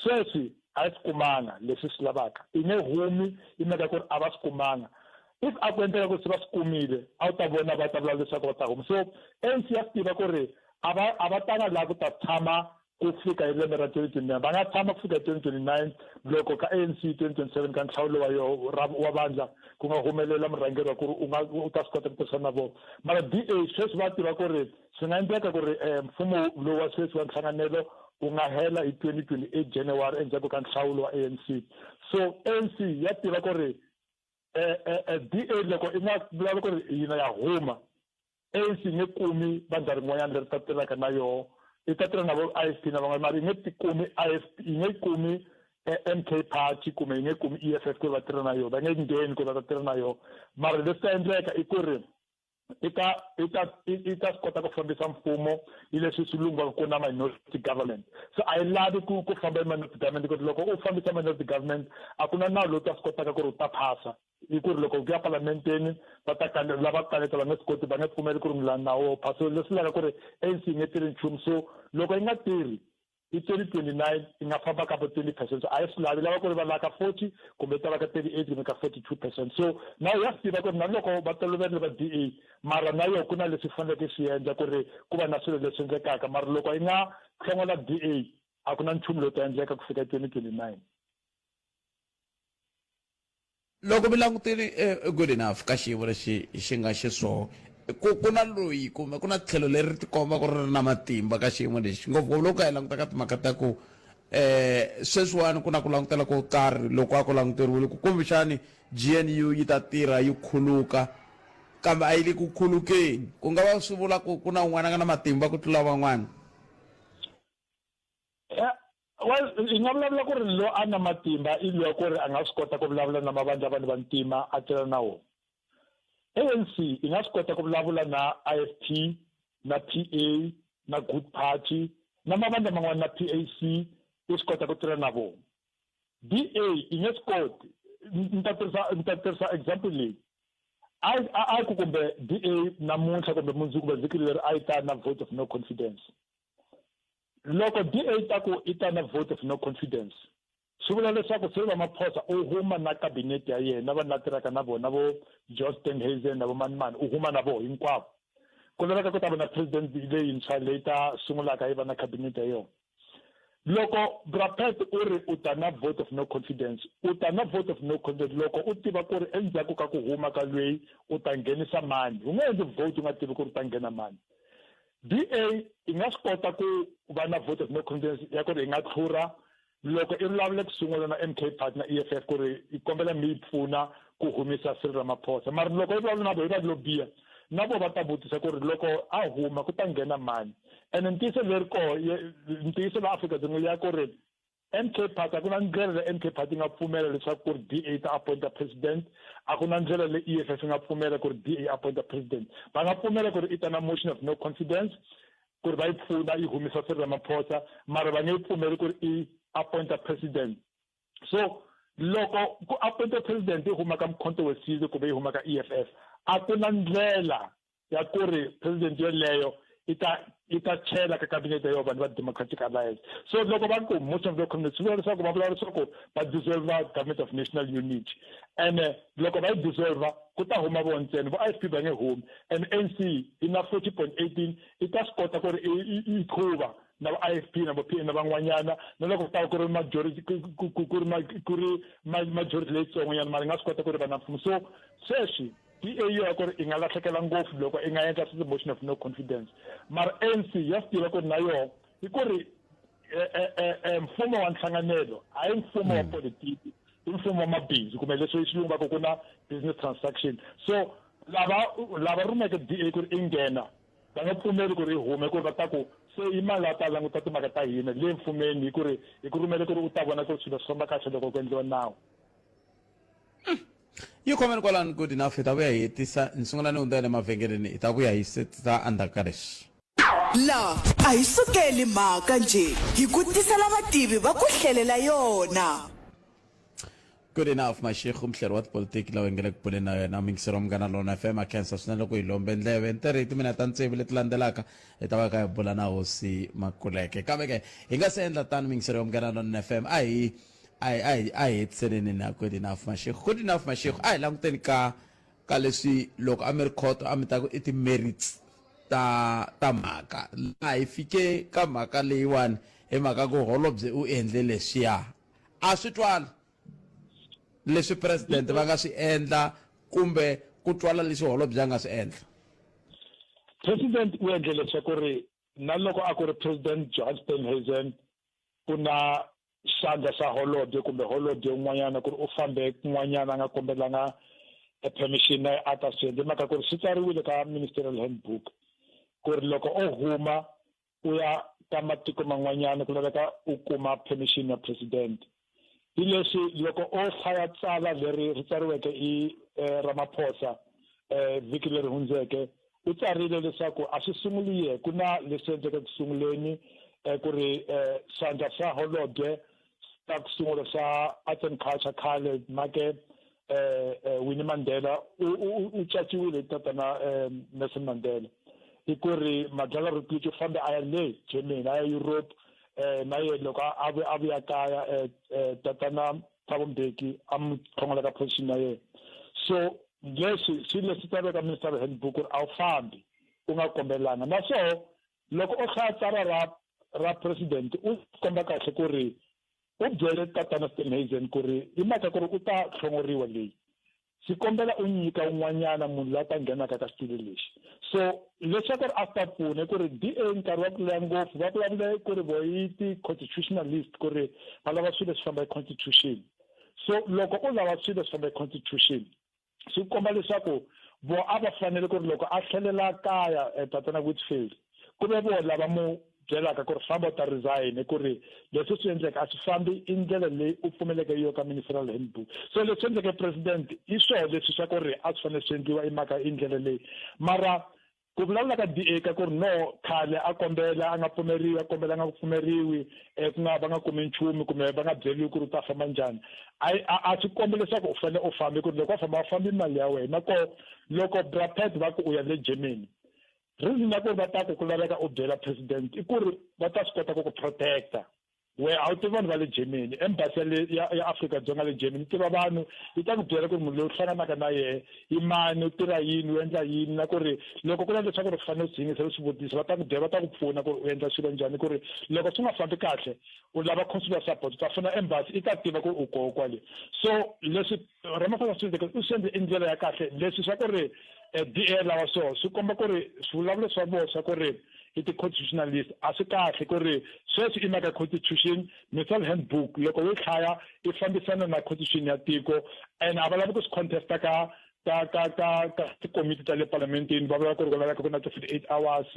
sweswi a yi swi kumanga leswi swi lavaka i nge humi i mhaka ku ri a va swi kumanga if a ku endleka ku ri swi va swi kumile a wu ta vona va ta vulavula leswaku va ta huma so ANC ya swi tiva ku ri a va tanga laha ku ta tshama ku fika hi lembe ra 2029 va nga tshama ku fika hi 2029 loko ka ANC 2027 ka nhlawulo wa vandla ku nga humelela murhangeri wa ku ri u ta swi kota ku tirhisana na vona mara DA sweswi va tiva ku ri swi nga endleka ku ri mfumo lowu wa sweswi wa nhlanganelo ku nga hela hi 2028 January endzhaku ka nhlawulo wa ANC so ANC ya tiva ku ri DA loko i nga vulavula ku ri hina ya huma ANC nge kumi vandla rin'wanyana leri ta tirhaka na yoho i ta tirha na vo IFP na van'wana mara yi nge ti kumi IFP yi nge kumi MK Party kumbe yi nge kumi EFF ku va tirha na yoho va nge ngheni ku va ta tirha na yoho mara leswi ta endleka i ku ri i ta swi kota ku fambisa mfumo hi leswi swi lungaka ku na minority government so a yi lavi ku famba hi minority government ku loko u fambisa minority government a ku na nawu lowu ta swi kotaka ku ri u ta phasa i ku ri loko ku ya parlamenteni va ta lava kaneta va nge swi koti va nge pfumeli ku ri milani na wo paso leswi laka ku ri ANC yi nge tirhi nchumu so loko yi nga tirhi i 2029 yi nga famba ka 20%. So a yi swi lavi lava ku ri va laka 40 kumbe yi ta va ka 38 kumbe ka 42%. So na ya swi tiva ku ri na loko va tolovele va DA mara na yo ku na leswi faneleke swi endla ku ri ku va na swilo leswi endlekaka mara loko yi nga hlongola DA a ku na nchumu lowu ta endleka ku fika 2029. loko mi langutile good enough ka xiyimo lexi xi nga xiswona ku na loyi kumbe ku na tlhelo leri tikomba ku ri na matimba ka xiyimo lexi ngopfu loko hi languta ka timhaka ta ku sweswiwani ku na ku langutela ko karhi loko a ku languteriwile ku kumbexani GNU yi ta tirha yi khuluka kambe a yi le ku khulukeni ku nga va swi vula ku na un'wana a nga na matimba ku tlula van'wana. Well, i nga vulavula ku ri lo a na matimba i lo ku ri a nga swi kota ku vulavula na mavandla vanhu vantima a tlhela na wona. ANC i nga swi kota ku vulavula na IFP na PA na Good Party na mavandla man'wana na PAC i swi kota ku tirha na vona. DA i nge swi koti ni ta tirhisa example leyi a ku kumbe DA namuntlha kumbe mundzuku kumbe vhiki leri a yi ta na vote of no confidence. Loko DA ta ku i ta na vote of no confidence swi vula leswaku Cyril Ramaphosa u huma na cabinet ya yena vanhu la tirhaka na vona vo George Steenhuisen na vo Manman u huma na vo hinkwavo ku laveka ku ta va na president leyintshwa leyi ta sungulaka yi va na cabinet ya yona. Loko Brapet u ri u ta na vote of no confidence u ta na vote of no confidence loko u tiva ku ri endzhaku ka ku huma ka lweyi u ta nghenisa mani u nga endli vote u nga tivi ku ri ta nghena mani. DA i nga swi kota ku va na vote of no confidence ya ku ri hi nga tlhura loko i vulavule ku sungula na MK Party na EFF ku ri i kombela mi yi pfuna ku humisa Cyril Ramaphosa mara loko i vulavula na vo hi va lobiya na vo va ta vutisa ku ri loko a huma ku ta nghena mani ene ntiyiso leri koho ntiyiso la Afrika-Dzonga ya ku ri MK Party a ku na ndlela leyi MK Party nga pfumela leswaku ku ri DA ta appointa president a ku na ndlela leyi EFF nga pfumela ku ri DA appointa president va nga pfumela ku ri i ta na motion of no confidence ku ri va yi pfuna yi humisa Cyril Ramaphosa mara va nge yi pfumeli ku ri i appointa president. So loko ku appointa president yi huma ka Mkhonto we Sizwe kumbe yi huma ka EFF a ku na ndlela ya ku ri president yeleyo i ta chela ka cabinet ya vanhu va Democratic Alliance. So loko va ku motion of no confidence swi vula leswaku va vula leswaku va dissolve government of national unity and loko va yi dissolve ku ta huma vo ntsena vo IFP va nge humi and ANC i na 40.18 i ta swi kota ku ri i qhuva na IFP na vo PA na van'wanyana na loko ku ta ku ri majority ku ri majority leyitsongoyana mara i nga swi kota ku ri va na mfumo. So sweswi DA ya ku ri i nga lahlekela ngopfu loko i nga endla motion of no confidence mara ANC ya swi tiva ku ri na yona i ku ri mfumo wa nhlanganelo a hi mfumo wa politiki i mfumo wa mabindzu kumbe leswi xilungu va ku na business transaction. So lava rumeke DA ku ri i nghena va nga pfumeli ku ri i hume ku ri va ta ku se i mali a ta languta timhaka ta hina le mfumeni hi ku ri hi ku rumele ku ri u ta vona ku ri swilo swi famba kahle loko ku endliwa nawu. yi khomeni kwalani good enough hi ta vuya hi hetisa ni sungula ni hundza le mavhengeleni hi ta vuya hi setisa endzhaku ka leswi. La a hi sukeli mhaka nje hi ku tisela vativi va ku hlelela yona. Good enough mashekhu umhleri wa tipolitiki lawa hi nge le ku buleni na yena mingisero wa Munghana Lonene FM a khensa swinene loko hi lombe ndleve ntirhi hi timinete tsevu leti landzelaka hi ta va ka hi bula na hosi Makuleke kambe ke hi nga se endla tani mingisero wa Munghana Lonene FM a hi hetiseleni na good enough mashekhu. Good enough mashekhu a hi languteni ka leswi loko a mi ri khoto a mi ta ku i ti-merits ta mhaka laha hi fike ka mhaka leyiwani hi mhaka ku holobye u endle leswiya a swi twala leswi president va nga swi endla kumbe ku twala leswi holobye a nga swi endla. President u endle leswaku ri na loko a ku ri president George Steenhuisen ku na xandla xa holobye kumbe holobye un'wanyana ku ri u fambe kun'wanyana a nga kombelanga permission a ta swi endla mhaka ku ri swi tsariwile ka ministerial handbook ku ri loko o huma u ya ka matiko man'wanyana ku laveka u kuma permission ya president. Hi leswi loko o hlaya tsala leri ri tsariweke i Ramaphosa vhiki leri hundzeke u tsarile leswaku a swi sunguliye ku na leswi endleke ku sunguleni ku ri xandla xa holobye ta ku sungula xa arts and culture khale make Winnie Mandela u chachiwile tatana Nelson Mandela i ku ri madlala ri ku famba aya le Germany aya Europe na ye loko a vuya kaya tatana Thabo Mbeki am khongola ka position na ye so leswi swi leswi tsareka minister handbook ku ri a wu fambi u nga kombelanga na so loko u hlaya tsara ra president u komba kahle ku ri u byele tatana Steenhuisen ku ri i mhaka ku ri u ta hlongoriwa leyi swi kombela u nyika un'wanyana munhu la ta nghenaka ka xitilo lexi so leswaku ri a ta pfuna ku ri DA nkarhi wa ku leha ngopfu va vulavula ku ri voyiti constitutionalist ku ri va lava swilo swi famba hi constitution so loko u lava swilo swi famba hi constitution swi komba leswaku vo a va fanele ku ri loko a tlhelela kaya tatana Whitfield ku ve vo lava mu byelaka ku ri famba u ta resign ku ri leswi swi endleka a swi fambi i ndlela leyi u pfumeleke yo ka ministerial handbook so leswi endleke president i swona leswi swa ku ri a swi fanele swi endliwa i mhaka i ndlela leyi mara ku vulavula ka DA ka ku ri no khale a kombela a nga pfumeriwi a kombela a nga pfumeriwi ku nga va nga kumi nchumu kumbe va nga byeriwi ku ri u ta famba njhani a swi kombi leswaku u fanele u fambi ku ri loko a famba a fambi mali ya wena ko loko Brapet va ku u ya le Germany reason ya ku ri va ta ku laveka u byela president i ku ri va ta swi kota ku ku protecta we a wu tivi vanhu va le Germany embassy ya Afrika-Dzonga le Germany tiva vanhu yi ta ku byela ku ri munhu loyi u hlanganaka na yehe i mani u tirha yini u endla yini na ku ri loko ku na leswaku ri u fanele u swi yingisela swivutiso va ta ku byela va ta ku pfuna ku ri u endla swilo njhani ku ri loko swi nga fambi kahle u lava consular support u ta fona embassy i ta tiva ku ri u koho kwale so leswi Ramaphosa swi u swi endle i ndlela ya kahle leswi swa ku ri DA lawa so swi komba ku ri swivulavulo swa vona swa ku ri i ti-constitutionalist a swi kahle ku ri sweswi i mhaka constitution ministerial handbook loko u hlaya i fambisana na constitution ya tiko and a va lavi ku swi contesta ka tikomiti ta le parlamentini va vulava ku ri ku laveka ku na ti-48 hours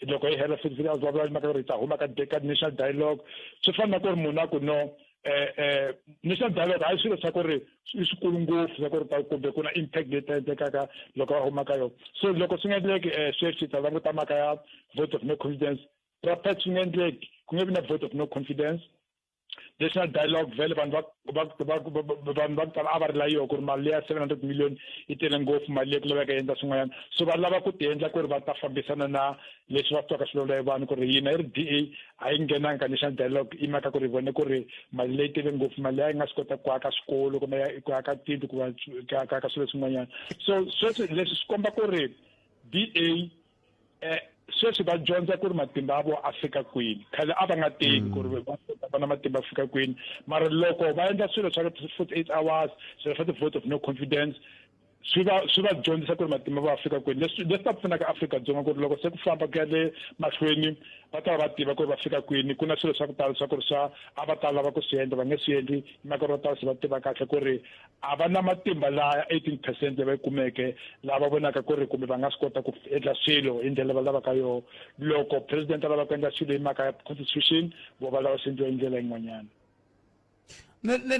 loko yi hela 48 hours va vulava hi mhaka ku ri hi ta huma ka national dialogue swi fana na ku ri munhu a ku no national dialogue a hi swilo swa ku ri i swikulu ngopfu swa ku ri ta kumbe ku na impact leyi ta endlekaka loko va huma ka yona so loko swi nga endleki sweswi ta languta mhaka ya vote of no confidence Brapet swi nga endleki ku nge vi na vote of no confidence national dialogue vele vanhu va tala a va ri la yoho ku ri mali ya 700 million yi tele ngopfu mali leyi ku laveka endla swin'wanyana so va lava ku ti endla ku ri va ta fambisana na leswi va twaka swi vulavula hi vanhu ku ri hina i ri DA a yi nghenanga ka national dialogue i mhaka ku ri vone ku ri mali leyi tele ngopfu mali ya yi nga swi kota ku aka swikolo kumbe ku aka tindlu ku ka swilo swin'wanyana so sweswi leswi swi komba ku ri DA sweswi va dyondza ku ri matimba ya vona a fika kwini khale a va nga tivi ku ri va na matimba a fika kwini mara loko va endla swilo swa 48 hours swilo swa ti-vote of no confidence swi va dyondzisa ku ri matimba va fika kwini leswi ta pfuna ka Afrika-Dzonga ku ri loko se ku famba ku ya le mahlweni va ta va tiva ku ri va fika kwini ku na swilo swa ku tala swa ku ri swa a va ta lava ku swi endla va nge swi endli hi mhaka ri va tala swi va tiva kahle ku ri a va na matimba laha 18% va yi kumeke laha va vonaka ku ri kumbe va nga swi kota ku endla swilo hi ndlela va lavaka yona loko president a lava ku endla swilo hi mhaka ya constitution vo va lava swi endliwa hi ndlela yin'wanyana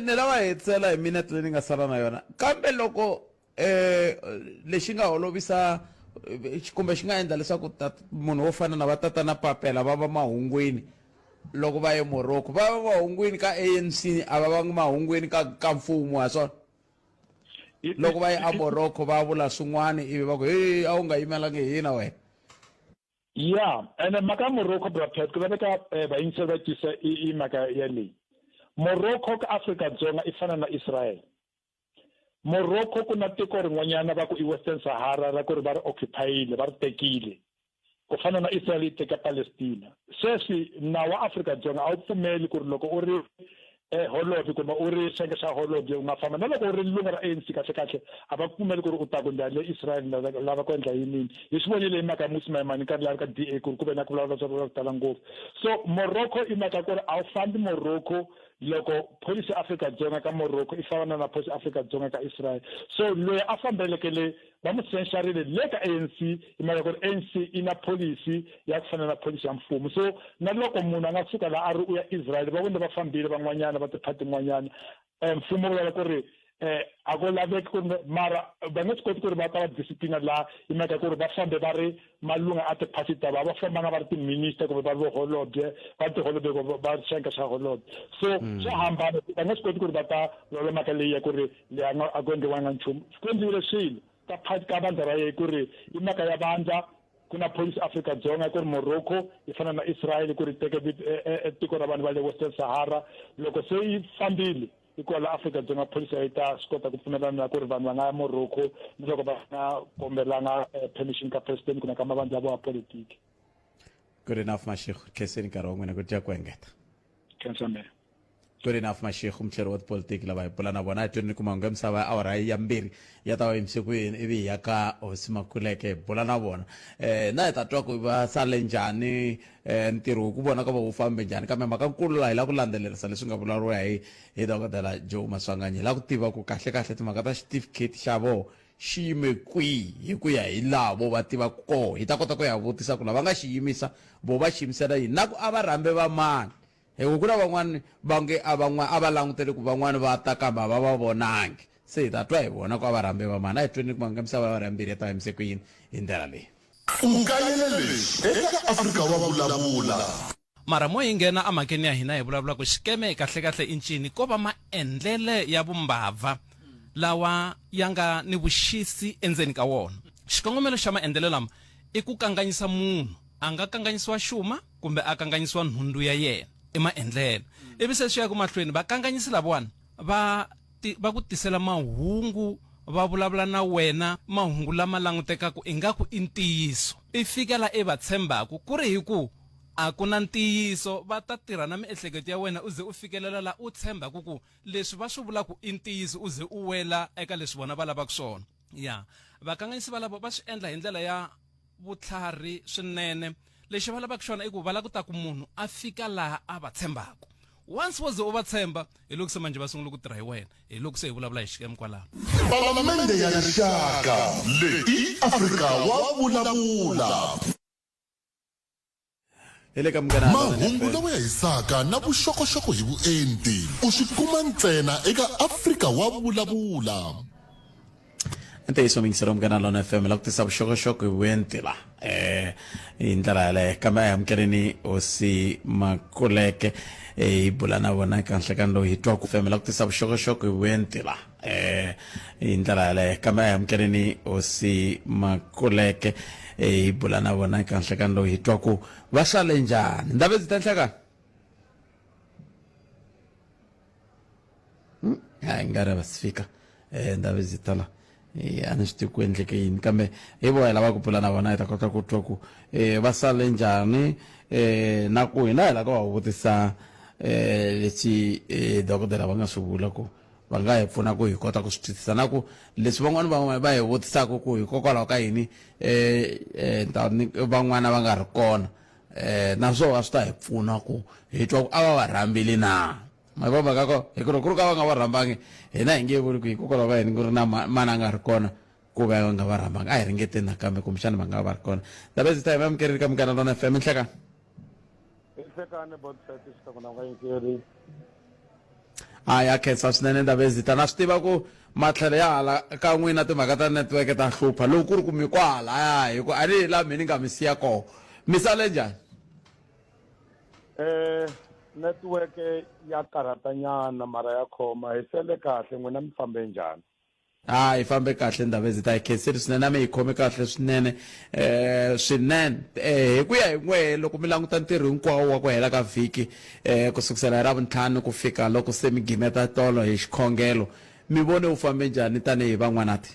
ni lava hetsela hi minute leyi ni nga sala na yona kambe loko lexi nga holovisa kumbe xi nga endla leswaku munhu wo fana na va tatana Papela va va mahungwini loko va ye Morocco va va mahungwini ka ANC a va vangi mahungwini ka mfumo ha swona loko va ye a Morocco va vula swin'wana ivi va ku hey a wu nga yimelangi hina wena ya ene mhaka ya Morocco Brapet ku laveka vayingiseli va tisa i mhaka yaleyi Morocco ka Afrika-Dzonga i fana na Israel Morocco ku na tiko rin'wanyana va ku i Western Sahara ra ku ri va ri occupyile va ri tekile ku fana na Israel yi teka Palestina sweswi nawu wa Afrika-Dzonga a wu pfumeli ku ri loko u ri holobye kumbe u ri xenge xa holobye u nga famba na loko u ri lunga ra ANC kahle a va pfumeli ku ri u ta ku ndya le Israel lava ku endla yini hi swi vonile hi mhaka ya Mmusi Maimane nkarhi laha ka DA ku ri ku ve na ku vulavula swa ku tala ngopfu so Morocco i mhaka ku ri a wu fambi Morocco loko policy Afrika-Dzonga ka Morocco i fana na policy Afrika-Dzonga ka Israel so loyi a fambelekele va mu censurile le ka ANC hi mhaka ku ri ANC i na policy ya ku fana na policy ya mfumo so na loko munhu a nga suka laha a ri u ya Israel va vona va fambile van'wanyana va tiphati n'wanyana mfumo wu lava ku ri a ko laveki ku mara va nge swi koti ku ri va ta va disciplina la hi mhaka ku ri va fambe va ri malunga a tiphati ta va fambanga va ri timinister kumbe va ri vaholobye va tiholobye va xenka xa holobye so swi hambana va nge swi koti ku ri va ta lola mhaka leyi ya ku ri leyi a ku endliwanga nchumu swi ku endliwile swilo ka phati ka vandla ra yehe ku ri hi mhaka ya vandla ku na police Afrika-Dzonga ku ri Morocco yi fana na Israel ku ri teke tiko ra vanhu va le Western Sahara loko se yi fambile ikola Afrika-Dzonga police yi ta swi kota ku pfumelana na ku ri vanhu va nga ya Morocco ni loko va nga kombelanga permission ka president ku na ka mavandla ya politiki. Good enough Mashego kheseni nkarhi wa n'wina ku tya ku engeta. Khensa. Good enough Mashego mchero wa politiki lava hi pulana vona a tweni kuma ngwe misava awara ya mbirhi ya ta va yimisikwini ivi ya ka Hosi Makhuleke pulana vona na hi ta twa ku va sale njhani ntirho ku vona ka va wu fambe njhani kambe mhaka nkulu la hi la ku landzelerisa leswi nga vulavuriwa hi dokodela Joe Maswanganyi la ku tiva ku kahle kahle timhaka ta certificate xa vo xi yime kwihi hi ku ya hi lavo va tiva koho hi ta kota ku ya vutisa ku lava nga xi yimisa vo va xi yimisela yini na ku a va rhambe va mani ku na van'wani va nge a va langutele ku van'wani va ta kambe va va vonangi se hi ta twa hi vona ku a va rhambe va mani a hi tweni ku va nga misava va rhambirhi ya ta yimise ku yini hi ndlela leyi ukayelele eka Afrika wa vulavula mara mo hi nghena a mhakeni ya hina hi vulavula ku xikeme kahle kahle i ncini ko va maendlele ya vumbabva lawa ya nga ni vuxisi endzeni ka wona xikongomelo xa maendlelo lama i ku kanganyisa munhu a nga kanganyisiwa xuma kumbe a kanganyisiwa nhundzu ya yena i maendlelo ivi se swi ya ku mahlweni vakanganyisi lavawani va ku tisela mahungu va vulavula na wena mahungu lama langutekaku ingaku i ntiyiso i fikela i va tshembaku ku ri hi ku a ku na ntiyiso va ta tirha na miehleketo ya wena u ze u fikelela la u tshembaku ku leswi va swi vulaku i ntiyiso u ze u wela eka leswi vona va lavaka swona ya vakanganyisi va lava va swi endla hi ndlela ya vutlhari swinene lexi va lavaka xona i ku va lava ku ta ku munhu a fika laha a va tshembaku once wo ze u va tshemba hi loko se manje va sungula ku tirha hi wena hi loko se hi vulavula hi xikemu kwalaho palamende ya rixaka leyi Afrika wa vulavula mahungu lawa ya hisaka na vuxokoxoko hi vuenti u swi kuma ntsena eka Afrika wa vulavula ntiyiso mingisero mugana lona FM la ku tisa vuxokoxoko hi vuenti la hi ndlela yaleyo kambe a hi amukeleni Hosi Makhuleke hi bula na vona eka nhlekani lowu hi twaku FM la ku tisa vuxokoxoko hi vuenti la hi ndlela yaleyo kambe a hi amukeleni Hosi Makhuleke hi bula na vona eka nhlekani lowu hi twaku va sale njhani ndave ta nhlekani hayi ngara va sifika ndave zitala a ni swi tivi ku endleke yini kambe hi voya lava ku bula na vona hi ta kota ku twa ku va sale njhani na ku hina hi la ka va vutisa leswi dokodela va nga swi vula ku va nga hi pfuna ku hi kota ku swi twisisa na ku leswi van'wana va hi vutisaka ku hikokwalaho ka yini van'wana va nga ri kona naswona swi ta hi pfuna ku hi twa ku a va va rhambile na mavamba ka ko hi ku ri ka va nga va rhambangi hina hi nge vuli ku hikokwalaho ka yini ku ri na mana a nga ri kona ku va nga va rhambanga a hi ringeteni nakambe kumbexana va nga va ri kona tabe zi ta hi vamukereri ka Munghana Lona FM nhlekani ya khensa swinene ndave zita na swi tiva ku matlhelo ya hala ka n'wina timhaka ta network ta hlupha loko ku ri ku mi kwala hi ku a ni hi laha mini nga mi siya koho mi sale njhani network ya karhatanyana mara ya khoma hi sele kahle n'wina mi fambe njhani hi fambe kahle ndave zita hi khenseli swinene na mi hi khome kahle swinene swinene hi ku ya hi n'wehe loko mi languta ntirho hinkwawo wa ku hela ka vhiki ku sukisela hi ravuntlhanu ku fika loko se mi gimeta tolo hi xikhongelo mi vone wu fambe njhani tanihi van'wanati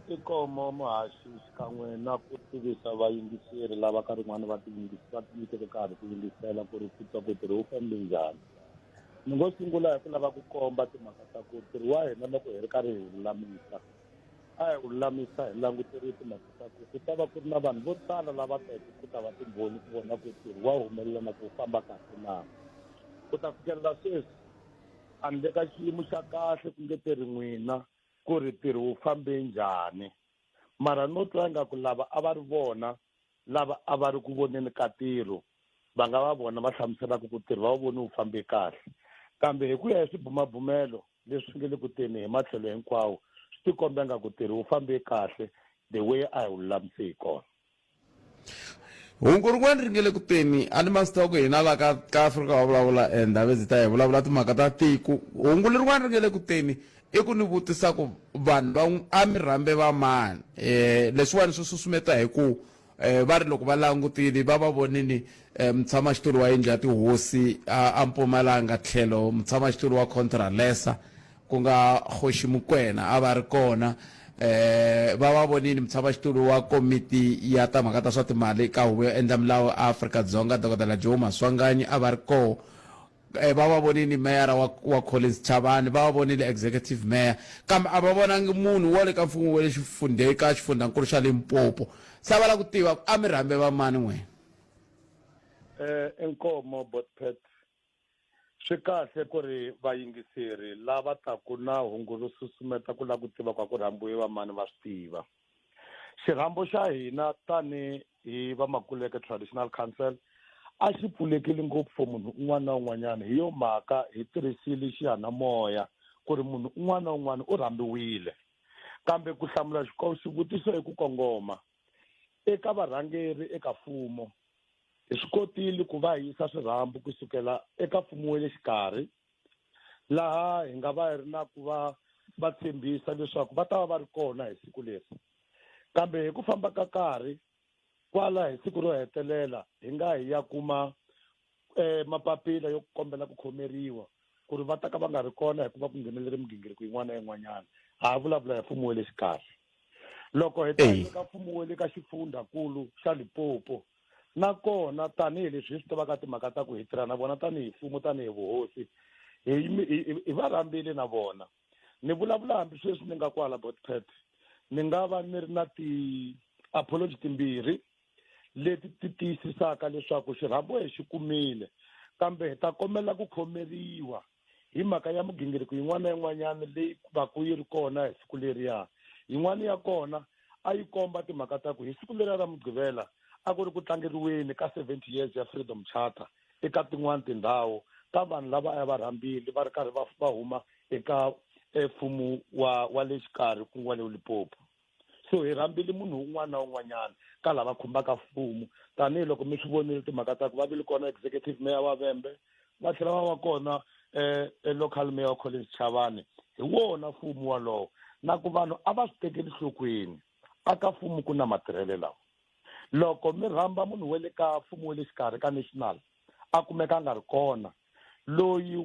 i komo muhaxi xikan'we na ku tivisa vayingiseri lava ka rin'wana va tinyikete karhi ku yingisela ku ri kutwa ku ntirho wu fambe njhani ni ngo sungula hi ku lava ku komba timhaka ta ku ntirho wa hina loko hi ri karhi hi lulamisa a hi lulamisa hi languterile timhaka ta ku ta va ku ri na vanhu vo tala lava teke ku ta va timbhoni ku vona ku ntirho wa humelela na ku famba kahle na ku ta fikelela sweswi a ni le ka xiyimo xa kahle ku nge tirhi n'wina ku ri ntirho wu fambe njhani mara no twa ingaku lava a va ri vona lava a va ri ku voneni ka ntirho va nga va vona va hlamuselaka ku ntirho va wu voni wu fambe kahle kambe hi ku ya hi swibumabumelo leswi nge le ku teni hi matlhelo hinkwawo swi tikomba nga ku tirhi wu fambe kahle the way a hi wu lulamise hi kona. hungu rin'wana ri nge le ku teni a ni masita ku hina la ka Afrika va vulavula ndhawu ta hi vulavula timhaka ta tiko. Hungu rin'wana ri nge le ku teni i ku ni vutisa ku vanhu va a mi rhambe va mani leswiwani swi susumeta hi ku va ri loko va langutile va va vonini mutshamaxitulu wa yindlu ya tihosi a Mpumalanga tlhelo mutshamaxitulu wa Contralesa ku nga Kgoshi Mokoena a va ri kona va va vonini mutshamaxitulu wa komiti ya timhaka ta swa timali ka huvo yo endla milawu Afrika-Dzonga Dr. Joe Maswanganyi a va ri koho va va vonini meyara wa Collins Chavani va va vonile executive mayor kambe a va vonangi munhu wa le ka mfumo wa le ka xifundzankulu xa Limpopo. Sa va la ku tiva a mi rhambe va mani n'wina? Enkomo Botpet swi kahle ku ri vayingiseri lava taku na hungu ro susumeta ku la ku tiva ku rhambiwe va mani va swi tiva. Xirhambo xa hina tani hi Vamakuleke Traditional Council a xi pfulekile ngopfu for munhu un'wana na un'wanyana hi yo mhaka hi tirhisile xiyanimoya ku ri munhu un'wana na un'wana u rhambiwile kambe ku hlamula xivutiso hi ku kongoma eka varhangeri eka mfumo hi swi kotile ku va yisa swirhambo kusukela eka mfumo wa le xikarhi laha hi nga va hi ri na ku va tshembisa leswaku va ta va va ri kona hi siku leri kambe hi ku famba ka nkarhi kwala hi siku ro hetelela hi nga hi ya kuma mapapila yo kombela ku khomeriwa ku ri va ta ka va nga ri kona hikuva ku ngheneleri migingiriko yin'wana na yin'wanyana ha vulavula hi mfumo wa le xikarhi. Loko hi ta eka mfumo wa le ka xifundakulu xa Limpopo nakona tanihileswi hi swi tivaka timhaka ta ku hi tirha na vona tanihi mfumo tanihi vuhosi hi va rhambile na vona. Ni vulavula hambi sweswi ni nga kwala Botpet ni nga va ni ri na ti-apology timbirhi leti ti tiyisisaka leswaku xirhambo hi xi kumile kambe hi ta kombela ku khomeriwa hi mhaka ya migingiriko yin'wana na yin'wanyana leyi va ku yi ri kona hi siku leriya. Yin'wana ya kona a yi komba timhaka ta ku hi siku leriya ra Mugqivela a ku ri ku tlangeriweni ka 70 years ya Freedom Charter eka tin'wana tindhawu ta vanhu lava a va rhambile va ri karhi va huma eka mfumo wa le xikarhi ku nga le Limpopo. So hi rhambile munhu un'wana na un'wanyana ka lava khumbaka mfumo tanihiloko mi swi vonile timhaka ta ku va vile kona executive mayor wa Vhembe va tlhela va va kona local mayor Collins Chavani hi wona mfumo walowo na ku vanhu a va swi tekeli nhlokweni aka mfumo ku na matirhele lawa. Loko mi rhamba munhu wa le ka mfumo wa le xikarhi ka national a kumeka a nga ri kona loyi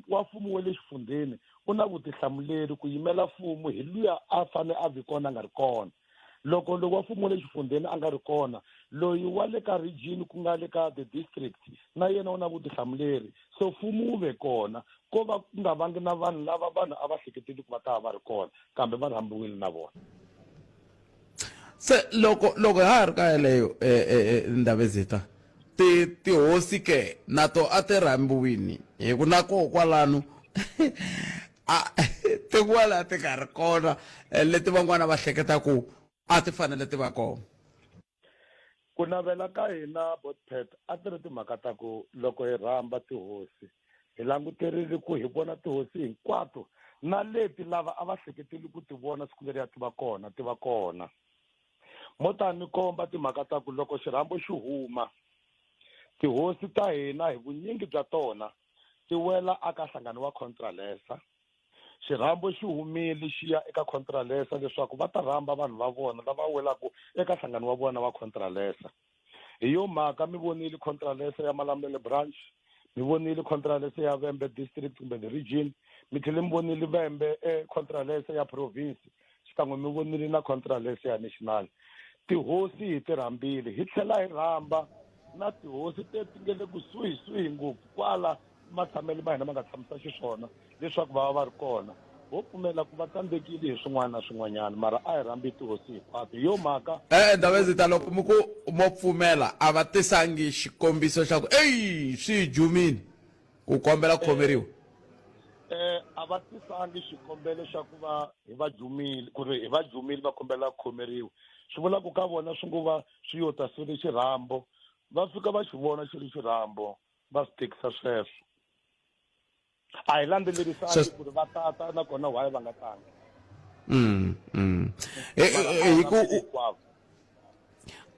wa mfumo wa le xifundeni u na vutihlamuleri ku yimela mfumo hi luya a fane a vi kona a nga ri kona. Loko wa mfumo wa le xifundeni a nga ri kona loyi wa le ka region ku nga le ka the district na yena u na vutihlamuleri so mfumo wu ve kona ko va ku nga vangi na vanhu lava vanhu a va hleketeli ku va ta va ri kona kambe va rhambiwile na vona. Se loko ha ri ka yeleyo Ndabezitha tihosi ke nato a ti rhambiwini hi ku na koho kwalano tin'wana ti nga ri kona leti van'wana va hleketa ku a ti fanele ti va kona. Ku navela ka hina Botpet a ti ri timhaka ta ku loko hi rhamba tihosi hi languterile ku hi vona tihosi hinkwato na leti lava a va hleketeli ku ti vona siku leriya ti va kona. Mo tani komba timhaka ta ku loko xirhambo xi huma tihosi ta hina hi vunyingi bya tona ti wela aka nhlangano wa Contralesa. Xirhambo xi humile xi ya eka Contralesa leswaku va ta rhamba vanhu va vona lava welaka eka nhlangano wa vona wa Contralesa. Hi yo mhaka mi vonile Contralesa ya Malamulele branch, mi vonile Contralesa ya Vhembe district kumbe the region, mi tlhele mi vonile Vhembe Contralesa ya province xikan'we mi vonile na Contralesa ya national. Tihosi hi ti rhambile hi tlhela hi rhamba na tihosi teti nge le kusuhi ngopfu kwala matshamelo ma hina ma nga tshamisa xiswona leswaku va va ri kona ho pfumela ku va tsandzekile hi swin'wana na swin'wanyana mara a hi rhambi tihosi hinkwato hi yo mhaka Ndabezitha loko mo pfumela a va tisangi xikombiso xa ku swi jumini ku kombela ku khomeriwa. A va tisangi xikombelo xa ku va hi va jumile ku ri hi va jumile va kombela ku khomeriwa swi vula ku ka vona swi ngo va swi yo ta swi ri xirhambo va fika va xi vona xi ri xirhambo va swi tekisa sweswo. a hi landzelerisani ku ri va tata nakona why va nga tangi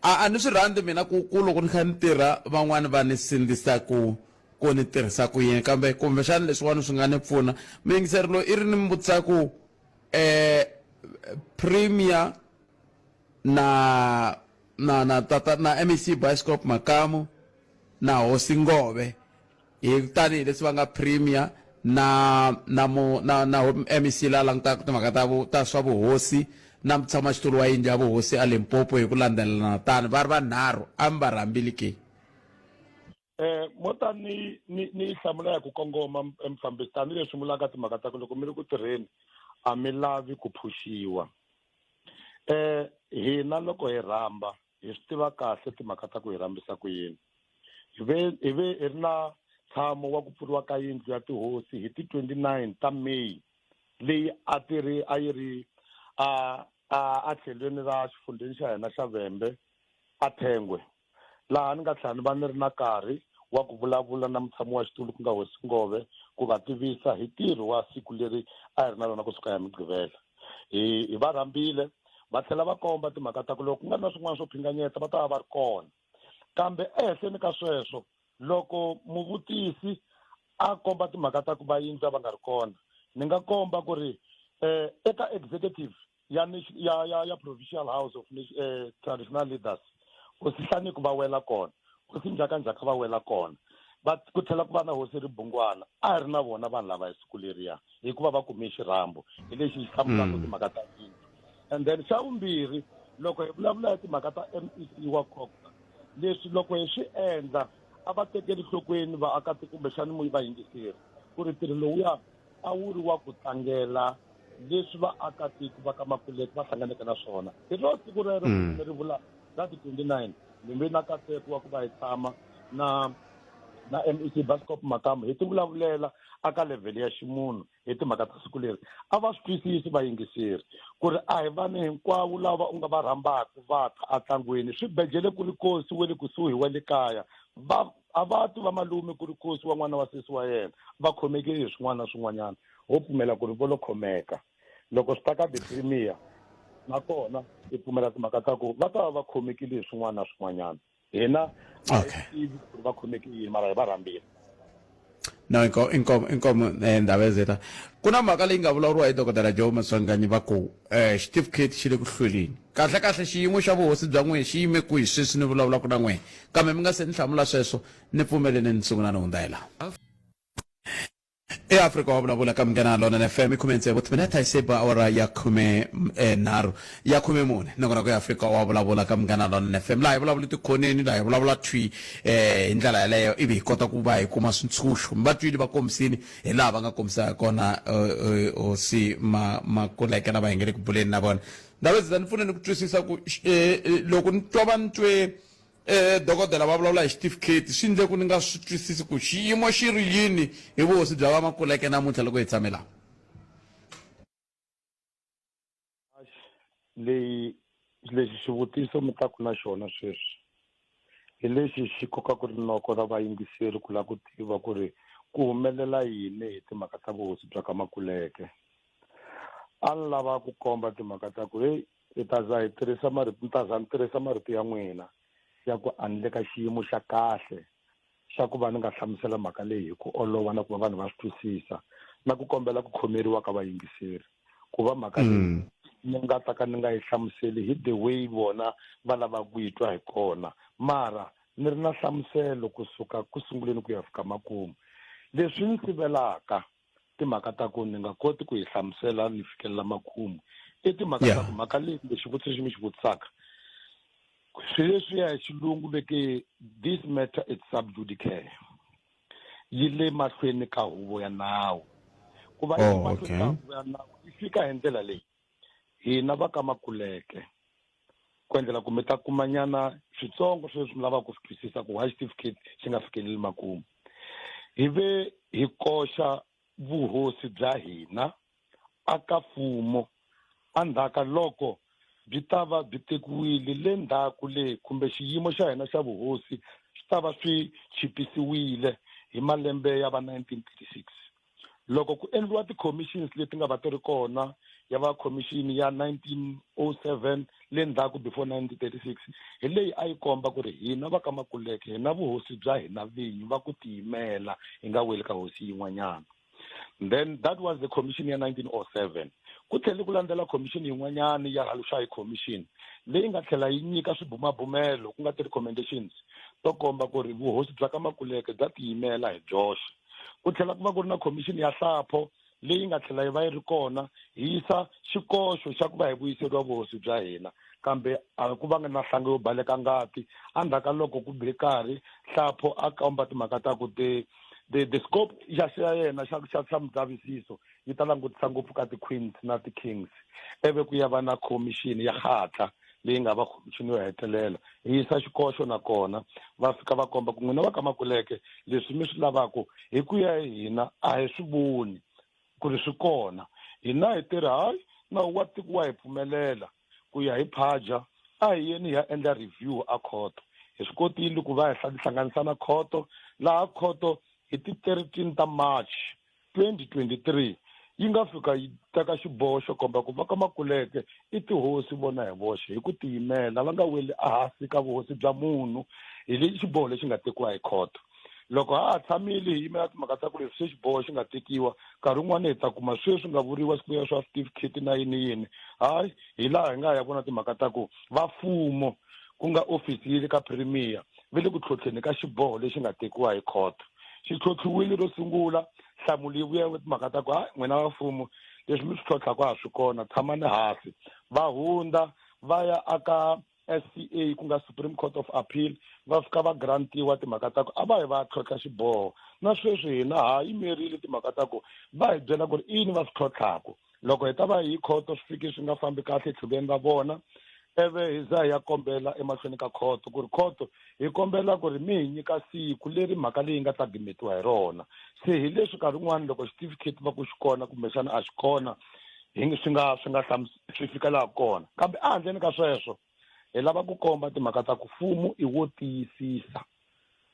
a ni swi rhandzi mina ku loko ni kha ni tirha van'wani va ni sindzisa ku ni tirhisa ku yini kambe kumbexana leswiwani swi nga ni pfuna muyingiseri loyi i ri ni mi vutisa ku premier na MEC Bioscope Makamu na Hosi Ngove hi tanihileswi va nga premier na MEC la langutaka timhaka ta swa vuhosi na mutshamaxitulu wa yindlu ya vuhosi a Limpopo hi ku landzelelana tani va ri vanharhu a mi va rhambile ke mo tani ni hlamula hi ku kongoma mfambisi tanihileswi mulaka timhaka ta ku loko mi ri ku tirheni a mi lavi ku phushiwa hina loko hi rhamba hi swi tiva kahle timhaka ta ku hi rhambisa ku yini hi ri na tshamo wa ku pfuriwa ka yindlu ya tihosi hi ti 29 ta May leyi a yi ri a tlhelweni ra xifundeni xa hina xa Vhembe a Thengwe laha ni nga tlhela ni va ni ri na nkarhi wa ku vulavula na mutshami wa xitulu ku nga Hosi Ngove ku va tivisa hi ntirho wa siku leri a hi ri na rona kusuka hi Mugqivela hi va rhambile va tlhela va komba timhaka ta ku loko ku nga na swin'wana swo phinganyeta va ta va ri kona kambe ehenhleni ka sweswo loko muvutisi a komba timhaka ta ku va yindlu va nga ri kona ni nga komba ku ri eka executive ya provincial house of traditional leaders Hosi Hlaniku va wela kona Hosi Njhakanjhaka va wela kona ku tlhela ku va na Hosi Ribungwana a ri na vona vanhu lava hi siku leriya hikuva va kume xirhambo hi lexi xi hlamulaka timhaka ta yindlu and then xa vumbirhi loko hi vulavula hi timhaka ta MEC wa Coxa leswi loko hi swi endla a va tekeli nhlokweni vaakatiko kumbexani vayingiseri ku ri ntirho lowuya a wu ri wa ku tlangela leswi vaakatiko va ka Makuleke va hlanganeke na swona hi ro siku rero ri vula ra ti 29 lembe na nkateko wa ku va hi tshama na MEC Bioscope Makamu hi ti vulavulela aka level ya ximunhu hi timhaka ta siku leri a va swi twisisi vayingiseri ku ri a hi vanhu hinkwavo lava u nga va rhambaka va ta atlangweni swibedhlele ku ri kosi we le kusuhi wa le kaya a va ti va malume ku ri kosi wa n'wana wa sesi wa yena va khomekile hi swin'wana na swin'wanyana ho pfumela ku ri vo lo khomeka loko swi ta ka ti-premier nakona hi pfumela timhaka ta ku va ta va khomekile hi swin'wana na swin'wanyana hina a hi tivi ku ri va khomekile yini mara hi va rhambile no inkomo ndaba ezeta ku na mhaka leyi nga vulavuriwa hi dokodela Joe Maswanganyi va ku xitifiketi xi le ku hlweleni kahle xiyimo xa vuhosi bya n'wehe xi yime kwihi sweswi ni vulavulaka na n'wehe kambe mi nga se ni hlamula sweswo ni pfumeleni ni sungula ni hundza hi laha eAfrika wa vulavula ka Munghana Lonene FM ikhumetsevo timinete hi seba awara ya 13 ya 14 nakona ku eAfrika wa vulavula ka Munghana Lonene FM laha hi vulavula tikhoneni laha hi vulavula twi hi ndlela yaleyo ivi hi kota ku va hi kuma swintshunxo mi va twile va kombisini hi laha va nga kombisa kona Hosi Makuleke lava hi nge le ku buleni na vona ndhawu ezita ni pfune ni ku twisisa ku loko ni twa va ni twe dokodela va vulavula hi xitifiketi swi ndle ku ni nga swi twisisi ku xiyimo xi ri yini hi vuhosi bya va Makuleke namuntlha loko hi tshamela lexi xivutiso mi ta ku na xona sweswi hi lexi xi koka ku rinoko ra vayingiseri ku lava ku tiva ku ri ku humelela yini hi timhaka ta vuhosi bya ka Makuleke a ni lava ku komba timhaka ta ku hi ta za hi tirhisa marito ya n'wina ya ku a ni le ka xiyimo xa kahle xa ku va ni nga hlamusela mhaka leyi hi ku olova na ku va vanhu va swi twisisa na ku kombela ku khomeriwa ka vayingiseri ku va mhaka leyi ni nga ta ka ni nga yi hlamuseli hi the way vona va lava ku yi twa hi kona mara ni ri na nhlamuselo kusuka ku sunguleni ku ya fika makumu leswi ni sivelaka timhaka ta ku ni nga koti ku yi hlamusela ni fikelela makumu i timhaka ta ku mhaka leyi kumbe xivutiso xi mi xi vutisaka swilo leswiya hi xilungu veke this matter is sub judice yi le mahlweni ka huvo ya nawu ku va yi mahlweni ka huvo ya nawu yi fika hi ndlela leyi hina va ka Makuleke ku endlela ku mi ta kumanyana switsongo sweswi mi lavaka ku swi twisisa ku why certificate xi nga fikeleli makumu hi ve hi koxa vuhosi bya hina aka mfumo andhaka loko byi ta va byi tekiwile le ndhaku le kumbe xiyimo xa hina xa vuhosi swi ta va swi chipisiwile hi malembe ya va 1936 loko ku endliwa ti-commissions leti nga va ti ri kona ya va commission ya 1907 le ndzhaku before 1936 hi leyi a yi komba ku ri hina va ka Makuleke hina vuhosi bya hina vinyi va ku tiyimela hi nga weli ka hosi yin'wanyana. Then that was the commission ya 1907. Ku tlhele ku landzela commission yin'wanyana ya Halushayi commission leyi nga tlhela yi nyika swibumabumelo ku nga ti-recommendations to komba ku ri vuhosi bya ka Makuleke bya tiyimela hi byoxe. Ku tlhela ku va ku ri na commission ya Hlapho leyi nga tlhela yi va yi ri kona hi yisa xikoxo xa ku va hi vuyiseriwa vuhosi bya hina, kambe a ku va nga na nhlanga yo baleka ngati endzhaku ka loko ku be karhi Hlapho a komba timhaka ta ku the scope ya yena xa mudlavisiso yi ta langutisa ngopfu ka ti-queens na ti-kings, eve ku ya va na commission ya Khatla leyi nga va commission yo hetelela hi yisa xikoxo nakona va fika va komba ku n'wina va ka Makuleke leswi mi swi lavaka hi ku ya hi hina a hi swi voni ku ri swi kona, hina hi tirhi hayi nawu wa tiko wa hi pfumelela ku ya hi phaja a hi yeni hi ya endla review a khoto. Hi swi kotile ku va hi hlanganisa na khoto laha khoto hi ti 13 ta March 2023 yi nga fika yi teka xiboho xo komba ku va ka Makuleke i tihosi vona hi voxe hi ku tiyimela va nga weli ehansi ka vuhosi bya munhu, hi lexi xiboho lexi nga tekiwa hi khoto. Loko ha tshamile hi yimela timhaka ta ku leswi xiboho xi nga tekiwa nkarhi wun'wana hi ta kuma sweswi nga vuriwa swikuya swa certificate na yini hayi hi laha hi nga ya vona timhaka ta ku va mfumo ku nga ofisi yi le ka premier ve le ku tlhotlheni ka xiboho lexi nga tekiwa hi khoto. Xi tlhotlhiwile ro sungula nhlamulo yi vuya timhaka ta ku n'wina va mfumo leswi mi swi tlhotlhaka ha swi kona tshamani hansi, va hundza va ya aka SCA ku nga Supreme Court of Appeal va fika va grantiwa timhaka ta ku a va hi va tlhotlha xiboho na sweswi hina ha yimerile timhaka ta ku va hi byela ku ri ini va swi tlhotlhaka. Loko hi ta va hi khoto swi fike swi nga fambi kahle tlhuveni ra vona eve hi za hi ya kombela emahlweni ka khoto ku ri khoto hi kombela ku ri mi hi nyika siku leri mhaka leyi nga tagimetiwa hi rona. Se hi leswi nkarhi wun'wana loko certificate va ku xi kona kumbexana a xi kona swi fika laha kona, kambe a handleni ka sweswo hi lava ku komba timhaka ta ku mfumo i wo tiyisisa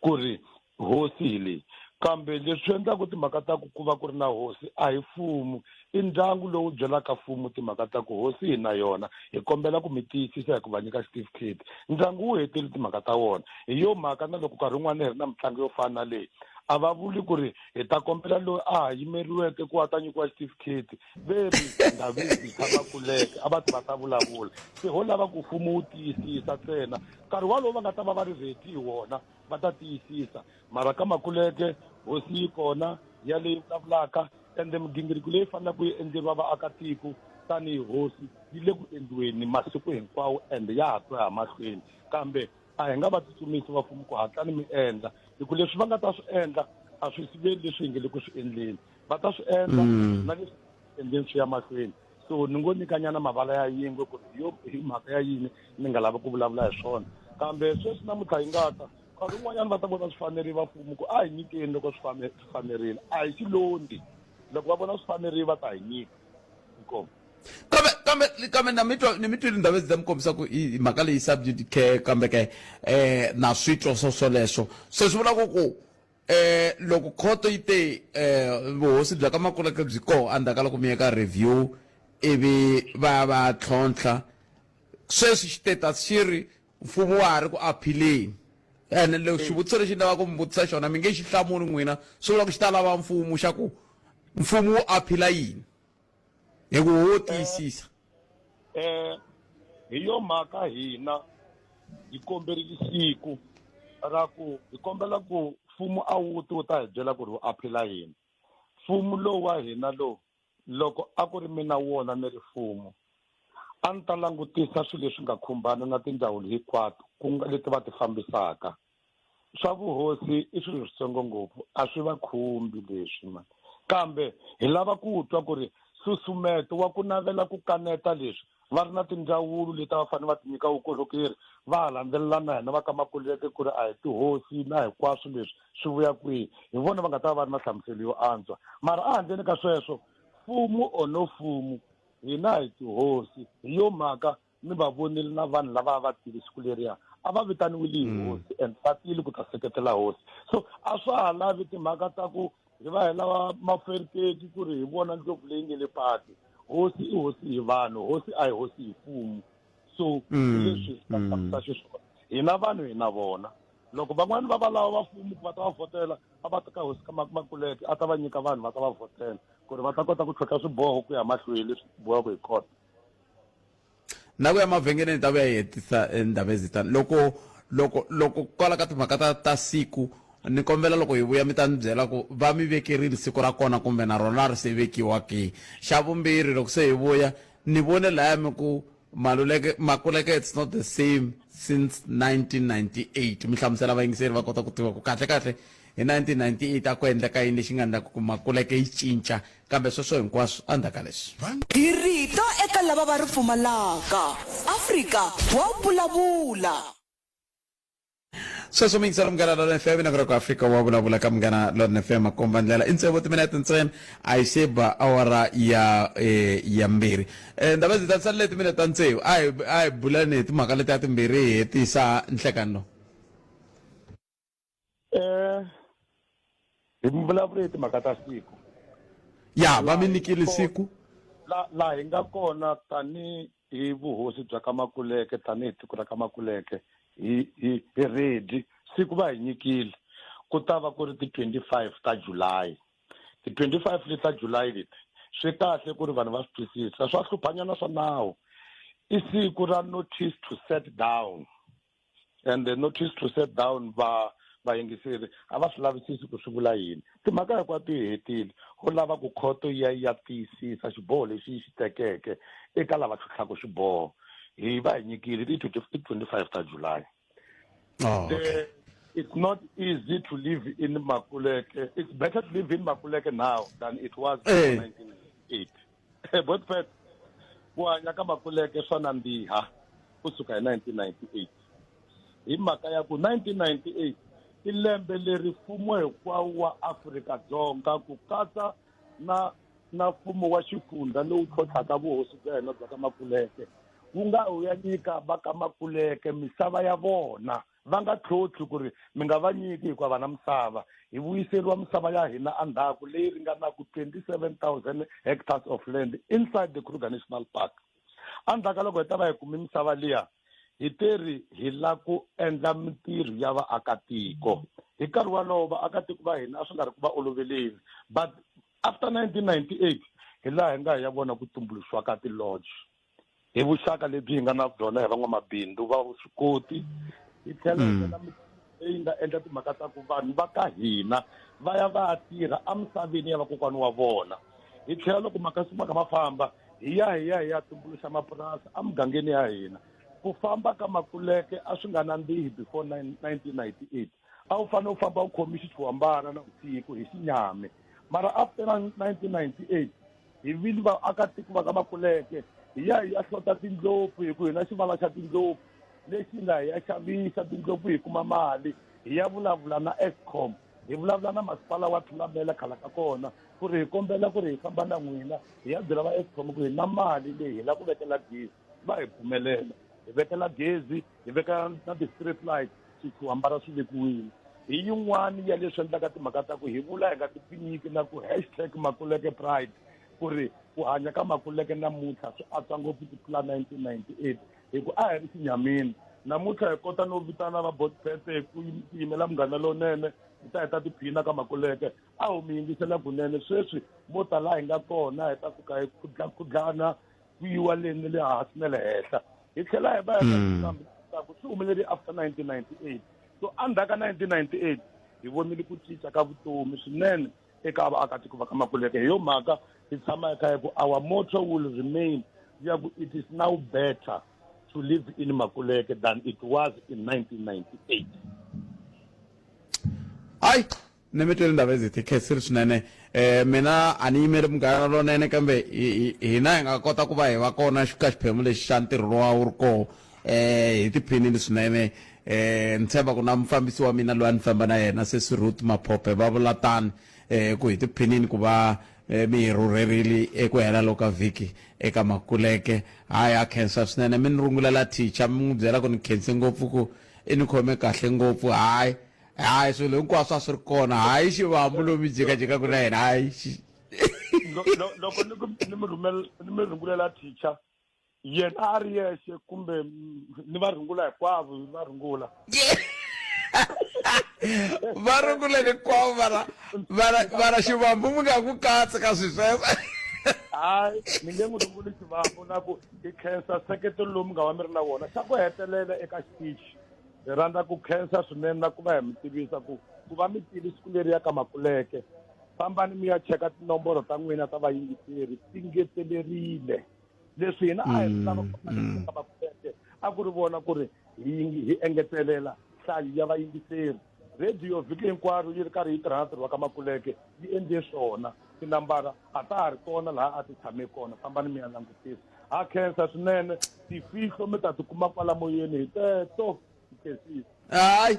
ku ri hosi hi leyi, kambe leswi endlaku timhaka ta ku va ku ri na hosi a hi mfumo i ndyangu lowu byelaka mfumo timhaka ta ku hosi hi na yona hi kombela ku mi tiyisisa hi ku va nyika certificate. Ndyangu wu hetile timhaka ta wona hi yo mhaka na loko nkarhi wun'wana hi ri na mitlangu yo fana na leyi a va vuli ku ri hi ta kombela loyi a ha yimeriweke ku a ta nyikiwa certificate veri Ndhavuko tshama Makuleke a va ti va ta vulavula. Se ho lava ku mfumo wu tiyisisa ntsena nkarhi walowo va nga ta va va ri ready hi wona va ta tiyisisa, mara ka Makuleke hosi yi kona ya leyi vulavulaka ende migingiriko leyi faneleke yi endleriwa vaakatiko tanihi hosi yi le ku endliweni masiku hinkwawo ende ya ha twa mahlweni, kambe a hi nga va tsutsumisi va mfumo ku hatlani mi endla hi ku leswi va nga ta swi endla a swi siveli leswi hi nge le ku swi endleni, va ta swi endla na leswi endleni swi ya mahlweni. So ni ngo nyikanyana mavala ya yingwe ku ri hi mhaka ya yini ni nga lava ku vulavula hi swona, kambe sweswi namuntlha hi nga ta nkarhi wun'wanyana va ta vona swi fanerile va mfumo ku a hi nyikeni loko swi fanerile a hi xilondi, loko va vona swi fanerile va ta hi nyika inkomo. kambe ni mitwile ndhawu leti ta mi kombisa ku mhaka leyi subject care kambe ke na switwa swoleswo se swi vula ku loko khoto yi te vuhosi bya ka Makuleke byi koho endzhaku ka loko mi yeka review ivi va tlhontlha sweswi status xi ri mfumo wa ha ri ku aphileni ene loko xivutiso lexi ni lavaka ku mi vutisa xona mi nge xi hlamuli n'wina swi vula ku xi ta lava mfumo xa ku mfumo wu aphila yini hi ku wo tiyisisa. Hi yo mhaka hina hi komberile siku ra ku hi kombela ku mfumo a wu ta hi byela ku ri wu aphila yini. Mfumo lowu wa hina lowu loko a ku ri mina wona ni ri mfumo a ni ta langutisa swilo leswi nga khumbana na tindzawulo hinkwato ku nga leti va ti fambisaka. Swa vuhosi i swilo switsongo ngopfu a swi va khumbi leswi mani, kambe hi lava ku twa ku ri susumeto wa ku navela ku kaneta leswi va ri na tindzawulo leti va fanele va ti nyika vukorhokeri va ha landzelelana hina va ka Makuleke ku ri a hi tihosi na hinkwaswo leswi swi vuya kwihi hi vona va nga ta va ri na hlamuselo yo antswa. Mara a handleni ka sweswo mfumo or no mfumo hina hi tihosi hi yo mhaka ni va vonile na vanhu lava va tivi siku leriya a va vitaniwile hi hosi and va tile ku ta seketela hosi. So a swa ha lavi timhaka ta ku hi va hi lava maferiketi ku ri hi vona ndlopfu leyi nge le pati hosi i hosi hi vanhu hosi a hi hosi hi mfumo so leswi ta xiswona hina vanhu hina vona loko van'wani va lava va mfumo va ta va vhotela a va ta ka hosi ka Makuleke a ta va nyika vanhu va ta va vhotela ku ri va ta kota ku tlhontlha swiboho ku ya mahlweni leswi bohaka hi kota na ku ya mavhengeleni ta vuya hi hetisa endhawu ezitani loko kwala ka timhaka ta siku ni kombela loko hi vuya mi ta ni byela ku va mi vekerile siku ra kona kumbe na rona ri se vekiwa ke xa vumbirhi loko se hi vuya ni vone laya mi ku Makuleke it's not the same since 1998 mi hlamusela vayingiseri va kota ku tiva ku kahle hi 1998 a ku endleka yini lexi nga endla ku Makuleke yi cinca kambe sweswo hinkwaswo a ndzhaka leswi hi rito eka lava va ri pfumalaka Afrika wa vulavula sweswo mi yingisela Munghana Lonene FM na ku Afrika wa vulavula ka Munghana Lonene FM makomba ndlela i ntsevu timinete ntsena a yi se ba awara ya mbirhi ndaba zita tsalile timinete ta ntsevu a hi bulani hi timhaka leti ya timbirhi hi hetisa nhlekano hi vulavula hi timhaka ta siku ya va mi nikile siku laha hi nga kona tani hi vuhosi bya ka Makuleke tani hi tiko ra ka Makuleke hi ready siku va hi nyikile ku ta va ku ri ti 25 ta July ti 25 leti ta July leti swi kahle ku ri vanhu va swi twisisa swa hluphanyana swa nawu i siku ra notice to set down and the notice to set down vayingiseri a va swi lavisisi ku swi vula yini timhaka hinkwato hi hetile ho lava ku khoto ya tiyisisa xiboho lexi xi tekeke eka lava tlhutlhaka xiboho hi va hi nyikile ti 25 ta July. It's not easy to live in Makuleke. It's better to live in Makuleke now than it was in 1998. But ku hanya ka Makuleke swa nandziha kusuka hi 1998 hi mhaka ya ku 1998 i lembe leri mfumo hinkwawo wa Afrika-Dzonga ku katsa na mfumo wa xifundza lowu tlhotlhaka vuhosi bya hina bya ka Makuleke wu nga wu ya nyika va ka Makuleke misava ya vona va nga tlhotlhi ku ri mi nga va nyiki hikuva va na misava hi vuyiseriwa misava ya hina andhaku leyi ringanaku 27,000 hectares of land inside the Kruger National Park andhaka loko hi ta va hi kume misava liya hi teri hi la ku endla mintirho ya vaakatiko hi nkarhi walowo vaakatiko va hina a swi nga ri ku va oloveleni but after 1998 hi laha hi nga hi ya vona ku tumbuluxiwa ka ti-lodge hi vuxaka lebyi hi nga na byona hi van'wamabindzu va vuswikoti hi tlhela leyi nga endla timhaka ta ku vanhu va ka hina va ya va ya tirha emisaveni ya vakokwani wa vona hi tlhela loko masiku ma famba hi ya tumbuluxa mapurasi emugangeni ya hina ku famba ka Makuleke a swi nga nandzihi before 1998 a wu fanele u famba u khomi xitshwambana na vusiku hi xinyame mara after 1998 hi vili vaakatiko va ka Makuleke hi ya hlota tindlopfu hi ku hi na xivala xa tindlopfu lexi nga hi ya xavisa tindlopfu hi kuma mali hi ya vulavula na Eskom hi vulavula na masipala wa Thulamela khala ka kona ku ri hi kombela ku ri hi famba na n'wina hi ya byela va Eskom ku hi na mali leyi hi la ku vekela gezi va hi pfumelela hi vekela gezi hi veka na ti-street light swihambana swi vekiwile hi yin'wani ya leswi endlaka timhaka ta ku hi vula hi nga tiphinyiki na ku #Makuleke Pride ku ri ku hanya ka Makuleke namuntlha swi antswa ngopfu ku tlula 1998 hi ku a hi ri xinyamini namuntlha hi kota no vitana va Botpete hi ku yimela Munghana Lonene hi ta heta tiphina ka Makuleke a hu mi yingisela kunene sweswi mo tala hi nga kona hi ta fika hi khudlana ku yiwa leni le hansi na le henhla hi tlhela hi va ku swi humeleli after 1998 so endzhaku ka 1998 hi vonile ku cinca ka vutomi swinene eka vaakatiko va ka Makuleke hi yo mhaka hi tshama eka hi ku our motto will remain ya ku it is now better to live in Makuleke than it was in 1998. Ai ne mi twele ndaba ezithi khesiri swinene mina a ni yimeli Munghana Lonene kambe hina hi nga kota ku va hi va kona ka xiphemu lexi xa ntirho lowa wu ri koho hi tiphinini swinene ni tshemba ku na mufambisi wa mina loyi a ni famba na yena sesi Ruth Maphope va vula tani ku hi tiphinini ku va mi hi rhurerile eku hela loka vhiki eka Makuleke hayi a khensa swinene mi ni rungulela teacher mi n'wi byela ku ni khense ngopfu ku i ni khome kahle ngopfu hayi hayi swilo hinkwaswo a swi ri kona hayi xivambu lomi jikajika ku na yena hayi loko ni mi rungulela teacher yena a ri yexe kumbe ni va rungula hinkwavo va rungula va rungula hinkwavo vara xivambu mi nga ku katsa ka swi sweswo hayi ni nge n'wi runguli xivambu na ku hi khensa seketelo lowu mi nga va mi ri na wona xa ku hetelela eka xitichi hi rhandza ku khensa swinene na ku va hi mi tivisa ku va mi tivi siku leriya ka Makuleke fambani mi ya cheka tinomboro ta n'wina ta vayingiseri ti ngetelerile leswi hina a hi lava ka Makuleke a ku ri vona ku ri hi engetelela nhlayo ya vayingiseri radio vhiki hinkwaro yi ri karhi yi tirha na ntirho wa ka Makuleke yi endle swona tinambara a ta ha ri kona laha a ti tshame kona fambani mi ya langutisa ha khensa swinene tifihlo mi ta tikuma kwala moyeni hi teto khensile hayi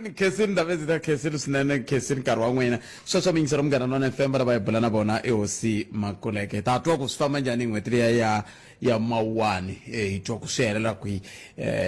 ni khensile ndave ndzi ta khensile swinene khensile nkarhi wa n'wina sweswo mingisero Munghana Lonene FM va hi bula na vona ehosi Makuleke ta twa ku swi famba njhani hi n'hweti liya ya Mawuwani hi twa ku swi helela kwihi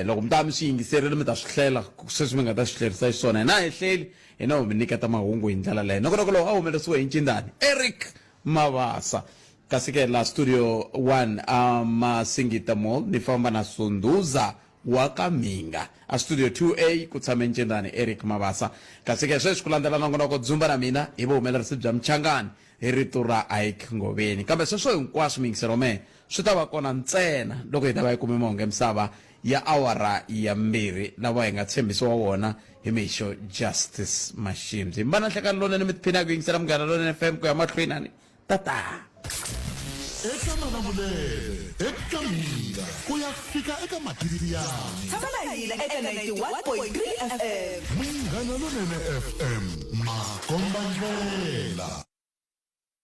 loko mi ta mi swi yingiserile mi ta swi hlela sweswi mi nga ta swi hlerisa xiswona hina hi hleli hina mi nyiketa mahungu hi ndlela leyo nokonoko lowu a humelerisiwe hi Ncindani Eric Mabasa kasi ke la studio 1 Masingita Mall ni famba na Sunduza wa Kaminga a studio 2A ku tshame Ncindani Eric Mabasa kasi ke sweswi ku landzela nongonoko dzumba na mina hi vuhumelerisi bya Mchangani hi rito ra Ike Ngoveni kambe sweswo hinkwaswo mingisero me swi ta va kona ntsena loko hi ta va hi kume mahungu emisava ya awara ya 2 lawa hi nga tshembisiwa wona hi mixo Justice Mashimzi hi mbana nhlekani lonene mi tiphina ku yingisela Munghana Lonene FM ku ya mahlweni ani tata eka Malamulele eka Minga ku ya fika eka Matiriyani tshama hina eka 91.3 FM Munghana Lonene FM makomba ndlela